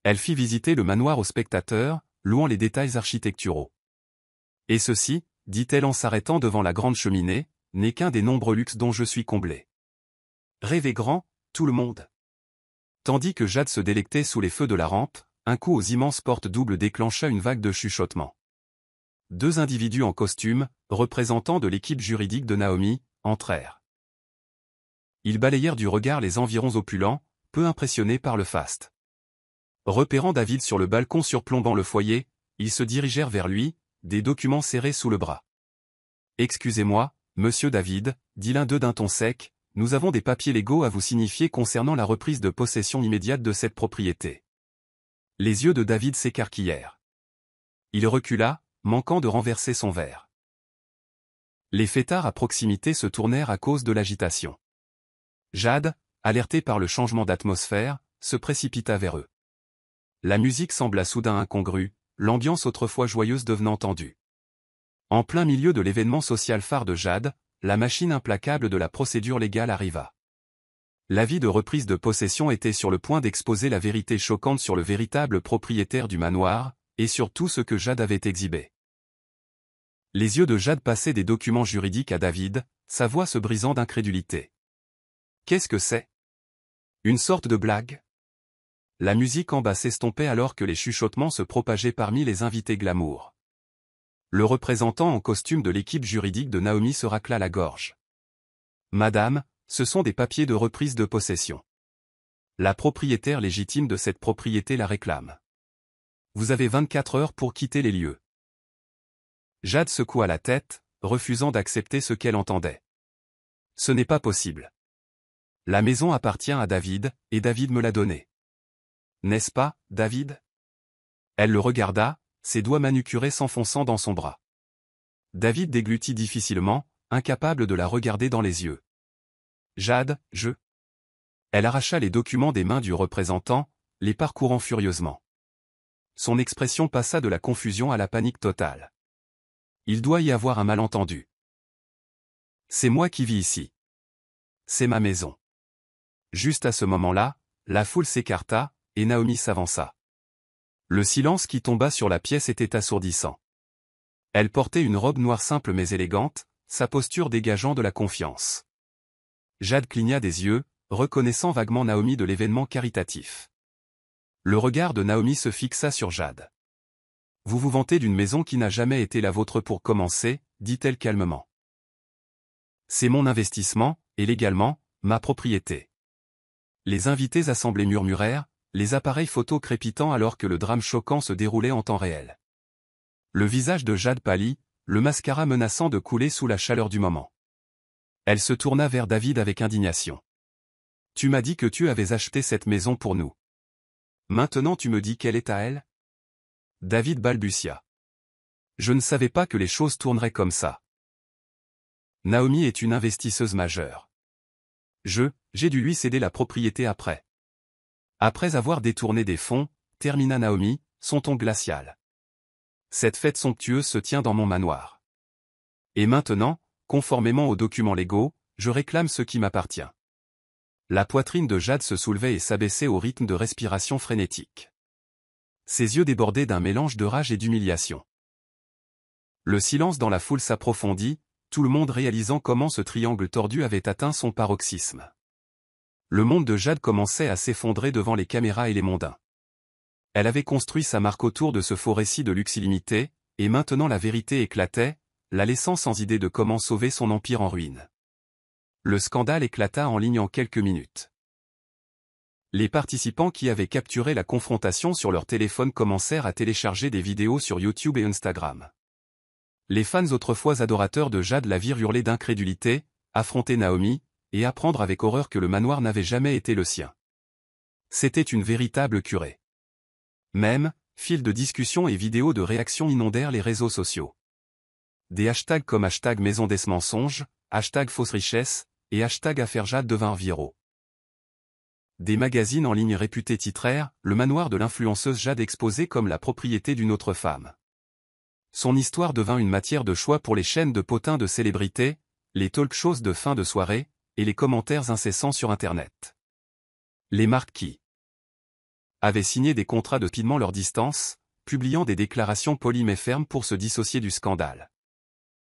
Elle fit visiter le manoir aux spectateurs, louant les détails architecturaux. Et ceci, dit-elle en s'arrêtant devant la grande cheminée, n'est qu'un des nombreux luxes dont je suis comblé. Rêvez grand, tout le monde. Tandis que Jade se délectait sous les feux de la rampe, un coup aux immenses portes doubles déclencha une vague de chuchotements. Deux individus en costume, représentants de l'équipe juridique de Naomi, entrèrent. Ils balayèrent du regard les environs opulents, peu impressionnés par le faste. Repérant David sur le balcon surplombant le foyer, ils se dirigèrent vers lui, des documents serrés sous le bras. « Excusez-moi, monsieur David, dit l'un d'eux d'un ton sec, nous avons des papiers légaux à vous signifier concernant la reprise de possession immédiate de cette propriété. » Les yeux de David s'écarquillèrent. Il recula, manquant de renverser son verre. Les fêtards à proximité se tournèrent à cause de l'agitation. Jade, alertée par le changement d'atmosphère, se précipita vers eux. La musique sembla soudain incongrue, l'ambiance autrefois joyeuse devenant tendue. En plein milieu de l'événement social phare de Jade, la machine implacable de la procédure légale arriva. L'avis de reprise de possession était sur le point d'exposer la vérité choquante sur le véritable propriétaire du manoir, et sur tout ce que Jade avait exhibé. Les yeux de Jade passaient des documents juridiques à David, sa voix se brisant d'incrédulité. « Qu'est-ce que c'est ? Une sorte de blague ?» La musique en bas s'estompait alors que les chuchotements se propageaient parmi les invités glamour. Le représentant en costume de l'équipe juridique de Naomi se racla la gorge. « Madame, ce sont des papiers de reprise de possession. La propriétaire légitime de cette propriété la réclame. Vous avez 24 heures pour quitter les lieux. Jade secoua la tête, refusant d'accepter ce qu'elle entendait. Ce n'est pas possible. La maison appartient à David, et David me l'a donnée. N'est-ce pas, David? Elle le regarda, ses doigts manucurés s'enfonçant dans son bras. David déglutit difficilement, incapable de la regarder dans les yeux. Jade, Elle arracha les documents des mains du représentant, les parcourant furieusement. Son expression passa de la confusion à la panique totale. Il doit y avoir un malentendu. C'est moi qui vis ici. C'est ma maison. Juste à ce moment-là, la foule s'écarta, et Naomi s'avança. Le silence qui tomba sur la pièce était assourdissant. Elle portait une robe noire simple mais élégante, sa posture dégageant de la confiance. Jade cligna des yeux, reconnaissant vaguement Naomi de l'événement caritatif. Le regard de Naomi se fixa sur Jade. « Vous vous vantez d'une maison qui n'a jamais été la vôtre pour commencer, dit-elle calmement. C'est mon investissement, et légalement, ma propriété. » Les invités assemblés murmurèrent, les appareils photo crépitant alors que le drame choquant se déroulait en temps réel. Le visage de Jade pâlit, le mascara menaçant de couler sous la chaleur du moment. Elle se tourna vers David avec indignation. « Tu m'as dit que tu avais acheté cette maison pour nous. Maintenant tu me dis qu'elle est à elle ?» David balbutia. « Je ne savais pas que les choses tourneraient comme ça. Naomi est une investisseuse majeure. J'ai dû lui céder la propriété après. » Après avoir détourné des fonds, termina Naomi, son ton glacial. « Cette fête somptueuse se tient dans mon manoir. Et maintenant, conformément aux documents légaux, je réclame ce qui m'appartient. » La poitrine de Jade se soulevait et s'abaissait au rythme de respiration frénétique. Ses yeux débordaient d'un mélange de rage et d'humiliation. Le silence dans la foule s'approfondit, tout le monde réalisant comment ce triangle tordu avait atteint son paroxysme. Le monde de Jade commençait à s'effondrer devant les caméras et les mondains. Elle avait construit sa marque autour de ce faux récit de luxe illimité, et maintenant la vérité éclatait, la laissant sans idée de comment sauver son empire en ruine. Le scandale éclata en ligne en quelques minutes. Les participants qui avaient capturé la confrontation sur leur téléphone commencèrent à télécharger des vidéos sur YouTube et Instagram. Les fans autrefois adorateurs de Jade la virent hurler d'incrédulité, affronter Naomi, et apprendre avec horreur que le manoir n'avait jamais été le sien. C'était une véritable curée. Mèmes, fils de discussions et vidéos de réactions inondèrent les réseaux sociaux. Des hashtags comme hashtag maison des mensonges, hashtag fausse richesse, et hashtag affaire Jade devinrent viraux. Des magazines en ligne réputés titrèrent « Le manoir de l'influenceuse Jade exposé comme la propriété d'une autre femme ». Son histoire devint une matière de choix pour les chaînes de potins de célébrités, les talk-shows de fin de soirée, et les commentaires incessants sur Internet. Les marques qui avaient signé des contrats de pidement leur distance, publiant des déclarations polies mais fermes pour se dissocier du scandale.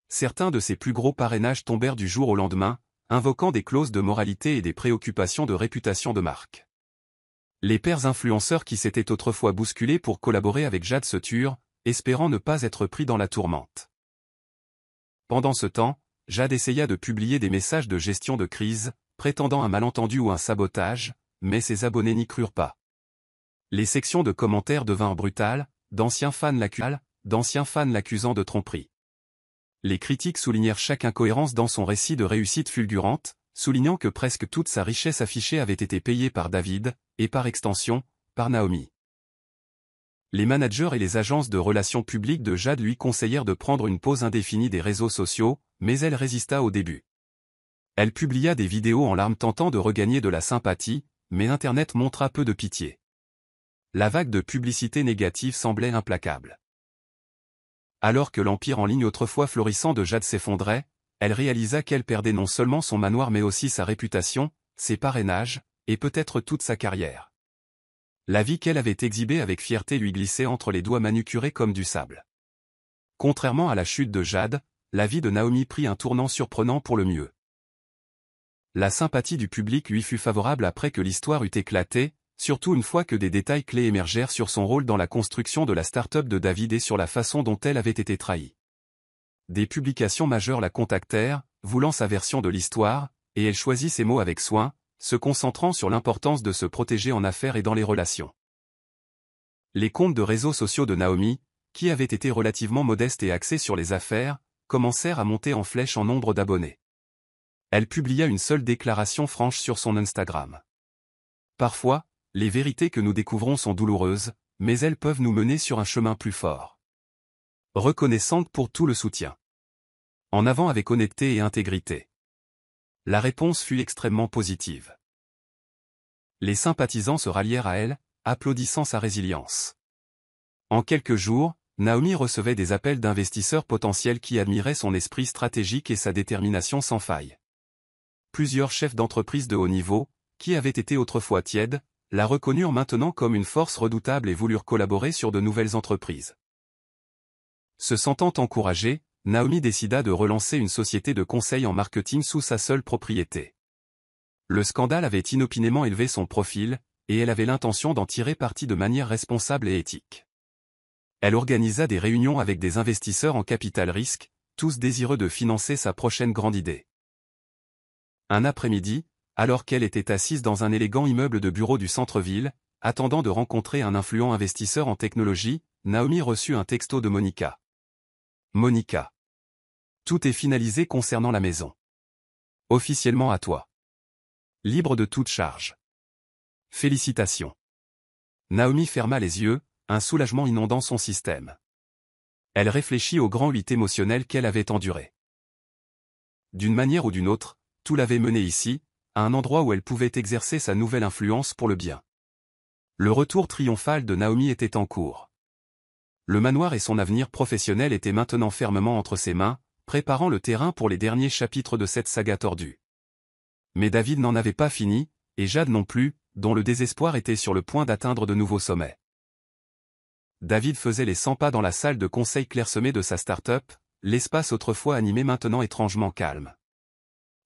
Certains de ces plus gros parrainages tombèrent du jour au lendemain, invoquant des clauses de moralité et des préoccupations de réputation de marque. Les pairs influenceurs qui s'étaient autrefois bousculés pour collaborer avec Jade se turent, espérant ne pas être pris dans la tourmente. Pendant ce temps, Jade essaya de publier des messages de gestion de crise, prétendant un malentendu ou un sabotage, mais ses abonnés n'y crurent pas. Les sections de commentaires devinrent brutales, d'anciens fans l'accusant de tromperie. Les critiques soulignèrent chaque incohérence dans son récit de réussite fulgurante, soulignant que presque toute sa richesse affichée avait été payée par David, et par extension, par Naomi. Les managers et les agences de relations publiques de Jade lui conseillèrent de prendre une pause indéfinie des réseaux sociaux, mais elle résista au début. Elle publia des vidéos en larmes tentant de regagner de la sympathie, mais Internet montra peu de pitié. La vague de publicité négative semblait implacable. Alors que l'empire en ligne autrefois florissant de Jade s'effondrait, elle réalisa qu'elle perdait non seulement son manoir mais aussi sa réputation, ses parrainages, et peut-être toute sa carrière. La vie qu'elle avait exhibée avec fierté lui glissait entre les doigts manucurés comme du sable. Contrairement à la chute de Jade, la vie de Naomi prit un tournant surprenant pour le mieux. La sympathie du public lui fut favorable après que l'histoire eut éclaté, surtout une fois que des détails clés émergèrent sur son rôle dans la construction de la start-up de David et sur la façon dont elle avait été trahie. Des publications majeures la contactèrent, voulant sa version de l'histoire, et elle choisit ses mots avec soin, se concentrant sur l'importance de se protéger en affaires et dans les relations. Les comptes de réseaux sociaux de Naomi, qui avaient été relativement modestes et axés sur les affaires, commencèrent à monter en flèche en nombre d'abonnés. Elle publia une seule déclaration franche sur son Instagram. Parfois, les vérités que nous découvrons sont douloureuses, mais elles peuvent nous mener sur un chemin plus fort. Reconnaissante pour tout le soutien. En avant avec honnêteté et intégrité. La réponse fut extrêmement positive. Les sympathisants se rallièrent à elle, applaudissant sa résilience. En quelques jours, Naomi recevait des appels d'investisseurs potentiels qui admiraient son esprit stratégique et sa détermination sans faille. Plusieurs chefs d'entreprise de haut niveau, qui avaient été autrefois tièdes, la reconnurent maintenant comme une force redoutable et voulurent collaborer sur de nouvelles entreprises. Se sentant encouragée, Naomi décida de relancer une société de conseil en marketing sous sa seule propriété. Le scandale avait inopinément élevé son profil, et elle avait l'intention d'en tirer parti de manière responsable et éthique. Elle organisa des réunions avec des investisseurs en capital risque, tous désireux de financer sa prochaine grande idée. Un après-midi, alors qu'elle était assise dans un élégant immeuble de bureau du centre-ville, attendant de rencontrer un influent investisseur en technologie, Naomi reçut un texto de Monica. Monica. Tout est finalisé concernant la maison. Officiellement à toi. Libre de toute charge. Félicitations. Naomi ferma les yeux, un soulagement inondant son système. Elle réfléchit au grand huit émotionnel qu'elle avait enduré. D'une manière ou d'une autre, tout l'avait menée ici, à un endroit où elle pouvait exercer sa nouvelle influence pour le bien. Le retour triomphal de Naomi était en cours. Le manoir et son avenir professionnel étaient maintenant fermement entre ses mains, préparant le terrain pour les derniers chapitres de cette saga tordue. Mais David n'en avait pas fini, et Jade non plus, dont le désespoir était sur le point d'atteindre de nouveaux sommets. David faisait les 100 pas dans la salle de conseil clairsemée de sa start-up, l'espace autrefois animé maintenant étrangement calme.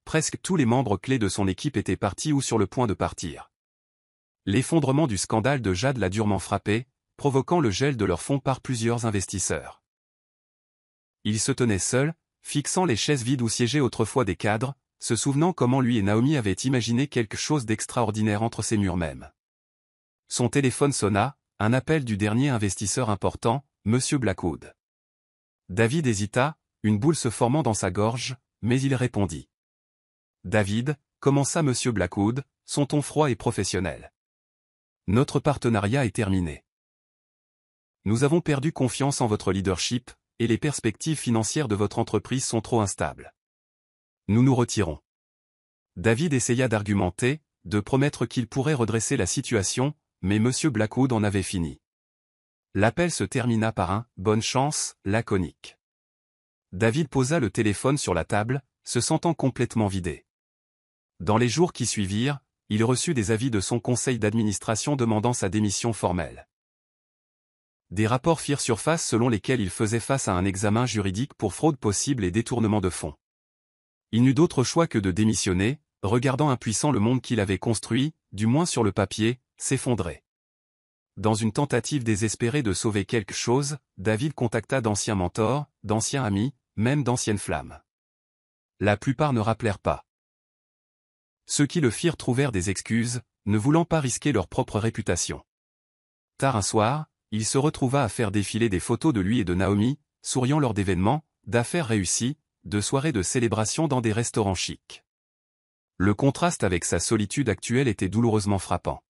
Presque tous les membres clés de son équipe étaient partis ou sur le point de partir. L'effondrement du scandale de Jade l'a durement frappé, provoquant le gel de leurs fonds par plusieurs investisseurs. Il se tenait seul, fixant les chaises vides où siégeaient autrefois des cadres, se souvenant comment lui et Naomi avaient imaginé quelque chose d'extraordinaire entre ces murs mêmes. Son téléphone sonna, un appel du dernier investisseur important, Monsieur Blackwood. David hésita, une boule se formant dans sa gorge, mais il répondit. David, commença Monsieur Blackwood, son ton froid et professionnel. Notre partenariat est terminé. Nous avons perdu confiance en votre leadership, et les perspectives financières de votre entreprise sont trop instables. Nous nous retirons. David essaya d'argumenter, de promettre qu'il pourrait redresser la situation, mais Monsieur Blackwood en avait fini. L'appel se termina par un « bonne chance » laconique. David posa le téléphone sur la table, se sentant complètement vidé. Dans les jours qui suivirent, il reçut des avis de son conseil d'administration demandant sa démission formelle. Des rapports firent surface selon lesquels il faisait face à un examen juridique pour fraude possible et détournement de fonds. Il n'eut d'autre choix que de démissionner, regardant impuissant le monde qu'il avait construit, du moins sur le papier, s'effondrer. Dans une tentative désespérée de sauver quelque chose, David contacta d'anciens mentors, d'anciens amis, même d'anciennes flammes. La plupart ne rappelèrent pas. Ceux qui le firent trouvèrent des excuses, ne voulant pas risquer leur propre réputation. Tard un soir, il se retrouva à faire défiler des photos de lui et de Naomi, souriant lors d'événements, d'affaires réussies, de soirées de célébration dans des restaurants chics. Le contraste avec sa solitude actuelle était douloureusement frappant.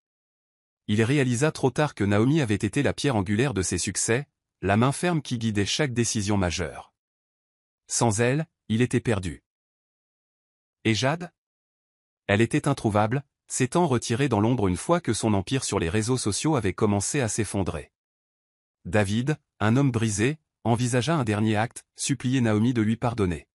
Il réalisa trop tard que Naomi avait été la pierre angulaire de ses succès, la main ferme qui guidait chaque décision majeure. Sans elle, il était perdu. Et Jade ? Elle était introuvable, s'étant retirée dans l'ombre une fois que son empire sur les réseaux sociaux avait commencé à s'effondrer. David, un homme brisé, envisagea un dernier acte, supplier Naomi de lui pardonner.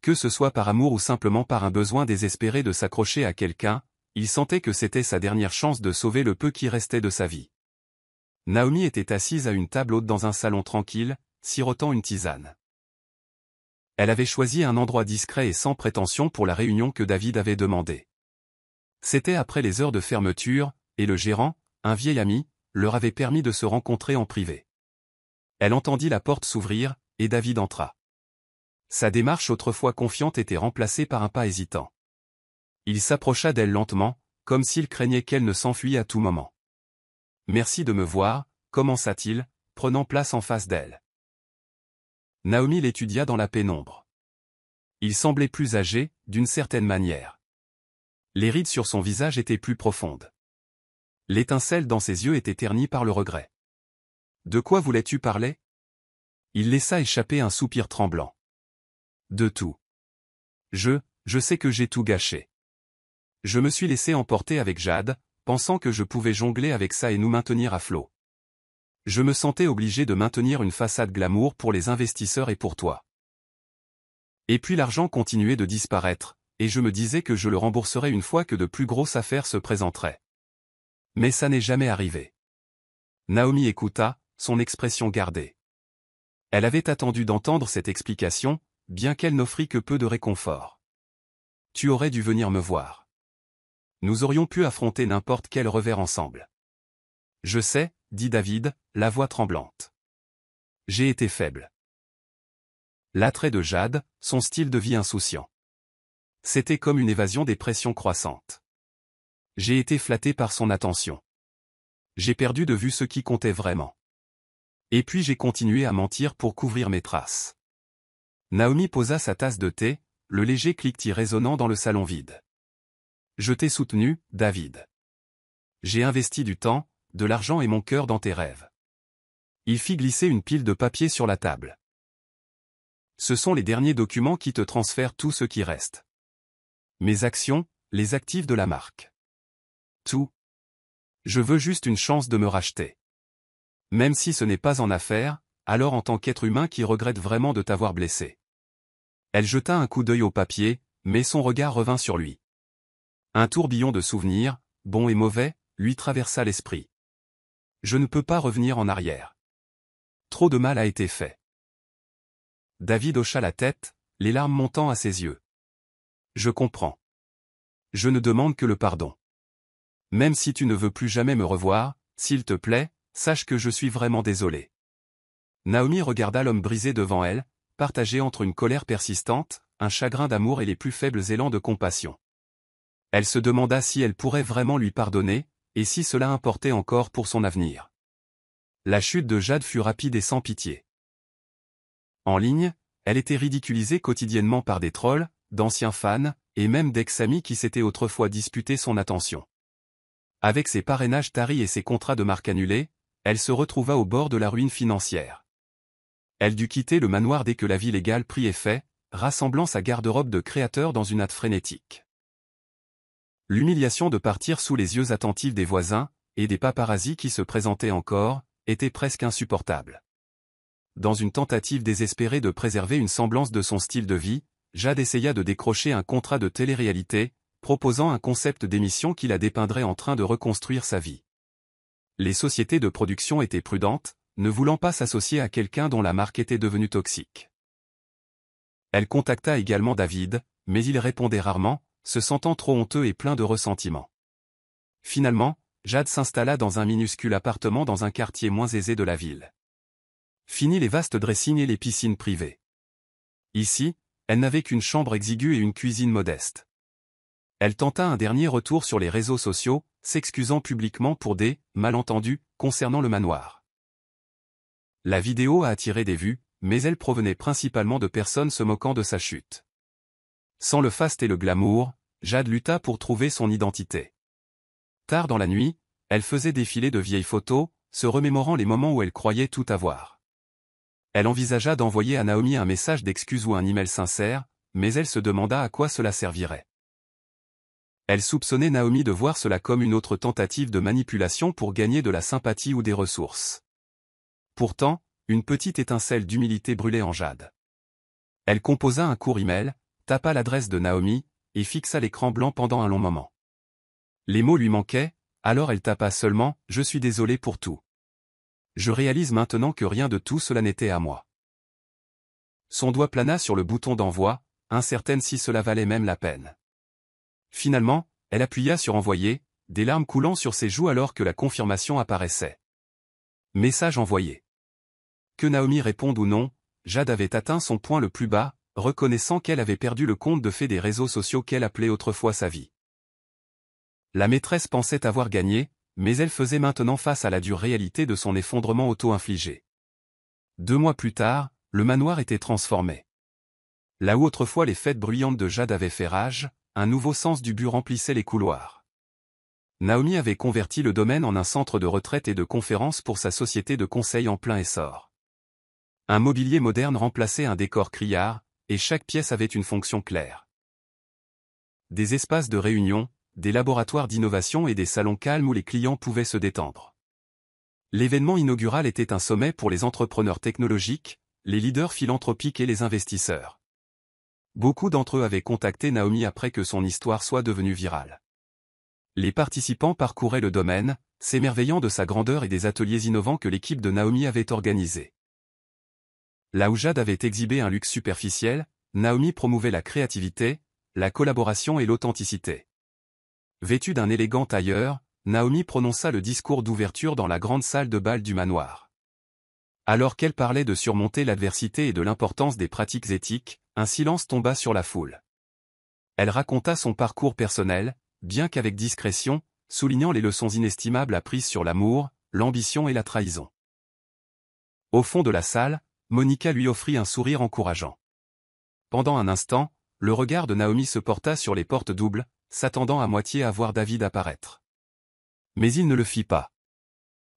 Que ce soit par amour ou simplement par un besoin désespéré de s'accrocher à quelqu'un, il sentait que c'était sa dernière chance de sauver le peu qui restait de sa vie. Naomi était assise à une table haute dans un salon tranquille, sirotant une tisane. Elle avait choisi un endroit discret et sans prétention pour la réunion que David avait demandée. C'était après les heures de fermeture, et le gérant, un vieil ami, leur avait permis de se rencontrer en privé. Elle entendit la porte s'ouvrir, et David entra. Sa démarche autrefois confiante était remplacée par un pas hésitant. Il s'approcha d'elle lentement, comme s'il craignait qu'elle ne s'enfuît à tout moment. « Merci de me voir », commença-t-il, prenant place en face d'elle. Naomi l'étudia dans la pénombre. Il semblait plus âgé, d'une certaine manière. Les rides sur son visage étaient plus profondes. L'étincelle dans ses yeux était ternie par le regret. « De quoi voulais-tu parler ?» Il laissa échapper un soupir tremblant. « De tout. Je sais que j'ai tout gâché. Je me suis laissé emporter avec Jade, pensant que je pouvais jongler avec ça et nous maintenir à flot. Je me sentais obligé de maintenir une façade glamour pour les investisseurs et pour toi. Et puis l'argent continuait de disparaître, et je me disais que je le rembourserais une fois que de plus grosses affaires se présenteraient. Mais ça n'est jamais arrivé. » Naomi écouta, son expression gardée. Elle avait attendu d'entendre cette explication, bien qu'elle n'offrît que peu de réconfort. « Tu aurais dû venir me voir. Nous aurions pu affronter n'importe quel revers ensemble. »« Je sais, » dit David, la voix tremblante. « J'ai été faible. » L'attrait de Jade, son style de vie insouciant. C'était comme une évasion des pressions croissantes. J'ai été flatté par son attention. J'ai perdu de vue ce qui comptait vraiment. Et puis j'ai continué à mentir pour couvrir mes traces. Naomi posa sa tasse de thé, le léger cliquetis résonnant dans le salon vide. Je t'ai soutenu, David. J'ai investi du temps, de l'argent et mon cœur dans tes rêves. Il fit glisser une pile de papier sur la table. Ce sont les derniers documents qui te transfèrent tout ce qui reste. Mes actions, les actifs de la marque. Tout. Je veux juste une chance de me racheter. Même si ce n'est pas en affaires, alors en tant qu'être humain qui regrette vraiment de t'avoir blessé. Elle jeta un coup d'œil au papier, mais son regard revint sur lui. Un tourbillon de souvenirs, bons et mauvais, lui traversa l'esprit. Je ne peux pas revenir en arrière. Trop de mal a été fait. David hocha la tête, les larmes montant à ses yeux. Je comprends. Je ne demande que le pardon. Même si tu ne veux plus jamais me revoir, s'il te plaît, sache que je suis vraiment désolé. Naomi regarda l'homme brisé devant elle, partagé entre une colère persistante, un chagrin d'amour et les plus faibles élans de compassion. Elle se demanda si elle pourrait vraiment lui pardonner, et si cela importait encore pour son avenir. La chute de Jade fut rapide et sans pitié. En ligne, elle était ridiculisée quotidiennement par des trolls, d'anciens fans, et même d'ex-amis qui s'étaient autrefois disputé son attention. Avec ses parrainages taris et ses contrats de marque annulés, elle se retrouva au bord de la ruine financière. Elle dut quitter le manoir dès que la vie légale prit effet, rassemblant sa garde-robe de créateur dans une hâte frénétique. L'humiliation de partir sous les yeux attentifs des voisins, et des paparazzis qui se présentaient encore, était presque insupportable. Dans une tentative désespérée de préserver une semblance de son style de vie, Jade essaya de décrocher un contrat de télé-réalité, proposant un concept d'émission qui la dépeindrait en train de reconstruire sa vie. Les sociétés de production étaient prudentes, ne voulant pas s'associer à quelqu'un dont la marque était devenue toxique. Elle contacta également David, mais il répondait rarement, se sentant trop honteux et plein de ressentiment. Finalement, Jade s'installa dans un minuscule appartement dans un quartier moins aisé de la ville. Fini les vastes dressings et les piscines privées. Ici, elle n'avait qu'une chambre exiguë et une cuisine modeste. Elle tenta un dernier retour sur les réseaux sociaux, s'excusant publiquement pour des malentendus concernant le manoir. La vidéo a attiré des vues, mais elle provenait principalement de personnes se moquant de sa chute. Sans le faste et le glamour, Jade lutta pour trouver son identité. Tard dans la nuit, elle faisait défiler de vieilles photos, se remémorant les moments où elle croyait tout avoir. Elle envisagea d'envoyer à Naomi un message d'excuse ou un email sincère, mais elle se demanda à quoi cela servirait. Elle soupçonnait Naomi de voir cela comme une autre tentative de manipulation pour gagner de la sympathie ou des ressources. Pourtant, une petite étincelle d'humilité brûlait en Jade. Elle composa un court email, tapa l'adresse de Naomi, et fixa l'écran blanc pendant un long moment. Les mots lui manquaient, alors elle tapa seulement « Je suis désolé pour tout. Je réalise maintenant que rien de tout cela n'était à moi. » Son doigt plana sur le bouton d'envoi, incertaine si cela valait même la peine. Finalement, elle appuya sur envoyer, des larmes coulant sur ses joues alors que la confirmation apparaissait. Message envoyé. Que Naomi réponde ou non, Jade avait atteint son point le plus bas, reconnaissant qu'elle avait perdu le compte de fait des réseaux sociaux qu'elle appelait autrefois sa vie. La maîtresse pensait avoir gagné, mais elle faisait maintenant face à la dure réalité de son effondrement auto-infligé. 2 mois plus tard, le manoir était transformé. Là où autrefois les fêtes bruyantes de Jade avaient fait rage, un nouveau sens du but remplissait les couloirs. Naomi avait converti le domaine en un centre de retraite et de conférences pour sa société de conseil en plein essor. Un mobilier moderne remplaçait un décor criard, et chaque pièce avait une fonction claire. Des espaces de réunion, des laboratoires d'innovation et des salons calmes où les clients pouvaient se détendre. L'événement inaugural était un sommet pour les entrepreneurs technologiques, les leaders philanthropiques et les investisseurs. Beaucoup d'entre eux avaient contacté Naomi après que son histoire soit devenue virale. Les participants parcouraient le domaine, s'émerveillant de sa grandeur et des ateliers innovants que l'équipe de Naomi avait organisés. Là où Jade avait exhibé un luxe superficiel, Naomi promouvait la créativité, la collaboration et l'authenticité. Vêtue d'un élégant tailleur, Naomi prononça le discours d'ouverture dans la grande salle de bal du manoir. Alors qu'elle parlait de surmonter l'adversité et de l'importance des pratiques éthiques, un silence tomba sur la foule. Elle raconta son parcours personnel, bien qu'avec discrétion, soulignant les leçons inestimables apprises sur l'amour, l'ambition et la trahison. Au fond de la salle, Monica lui offrit un sourire encourageant. Pendant un instant, le regard de Naomi se porta sur les portes doubles, s'attendant à moitié à voir David apparaître. Mais il ne le fit pas.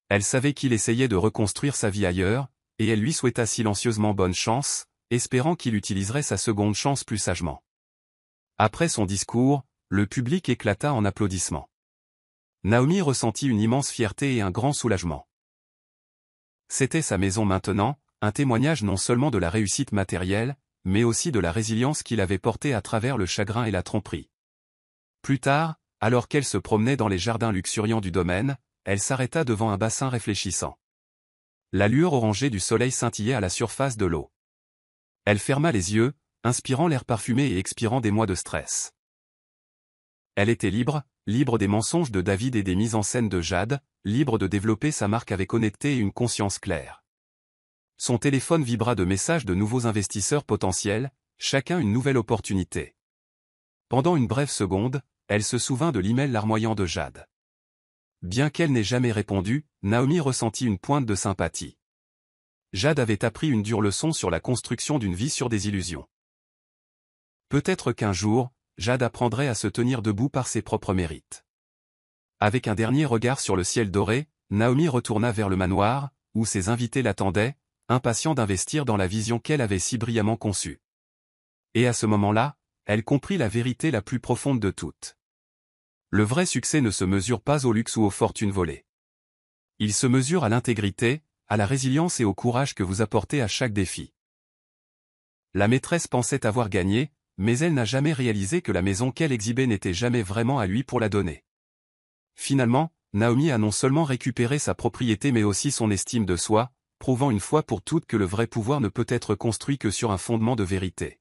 Elle savait qu'il essayait de reconstruire sa vie ailleurs, et elle lui souhaita silencieusement bonne chance, espérant qu'il utiliserait sa seconde chance plus sagement. Après son discours, le public éclata en applaudissements. Naomi ressentit une immense fierté et un grand soulagement. C'était sa maison maintenant, un témoignage non seulement de la réussite matérielle, mais aussi de la résilience qu'il avait portée à travers le chagrin et la tromperie. Plus tard, alors qu'elle se promenait dans les jardins luxuriants du domaine, elle s'arrêta devant un bassin réfléchissant. La lueur orangée du soleil scintillait à la surface de l'eau. Elle ferma les yeux, inspirant l'air parfumé et expirant des mois de stress. Elle était libre, libre des mensonges de David et des mises en scène de Jade, libre de développer sa marque avec honnêteté et une conscience claire. Son téléphone vibra de messages de nouveaux investisseurs potentiels, chacun une nouvelle opportunité. Pendant une brève seconde, elle se souvint de l'email larmoyant de Jade. Bien qu'elle n'ait jamais répondu, Naomi ressentit une pointe de sympathie. Jade avait appris une dure leçon sur la construction d'une vie sur des illusions. Peut-être qu'un jour, Jade apprendrait à se tenir debout par ses propres mérites. Avec un dernier regard sur le ciel doré, Naomi retourna vers le manoir, où ses invités l'attendaient, impatients d'investir dans la vision qu'elle avait si brillamment conçue. Et à ce moment-là, elle comprit la vérité la plus profonde de toutes. Le vrai succès ne se mesure pas au luxe ou aux fortunes volées. Il se mesure à l'intégrité, à la résilience et au courage que vous apportez à chaque défi. La maîtresse pensait avoir gagné, mais elle n'a jamais réalisé que la maison qu'elle exhibait n'était jamais vraiment à lui pour la donner. Finalement, Naomi a non seulement récupéré sa propriété mais aussi son estime de soi, prouvant une fois pour toutes que le vrai pouvoir ne peut être construit que sur un fondement de vérité.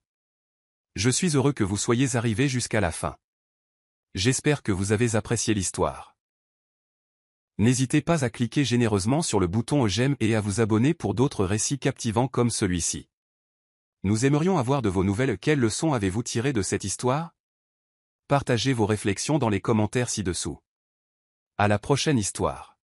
Je suis heureux que vous soyez arrivés jusqu'à la fin. J'espère que vous avez apprécié l'histoire. N'hésitez pas à cliquer généreusement sur le bouton j'aime et à vous abonner pour d'autres récits captivants comme celui-ci. Nous aimerions avoir de vos nouvelles. Quelles leçons avez-vous tirées de cette histoire? Partagez vos réflexions dans les commentaires ci-dessous. À la prochaine histoire.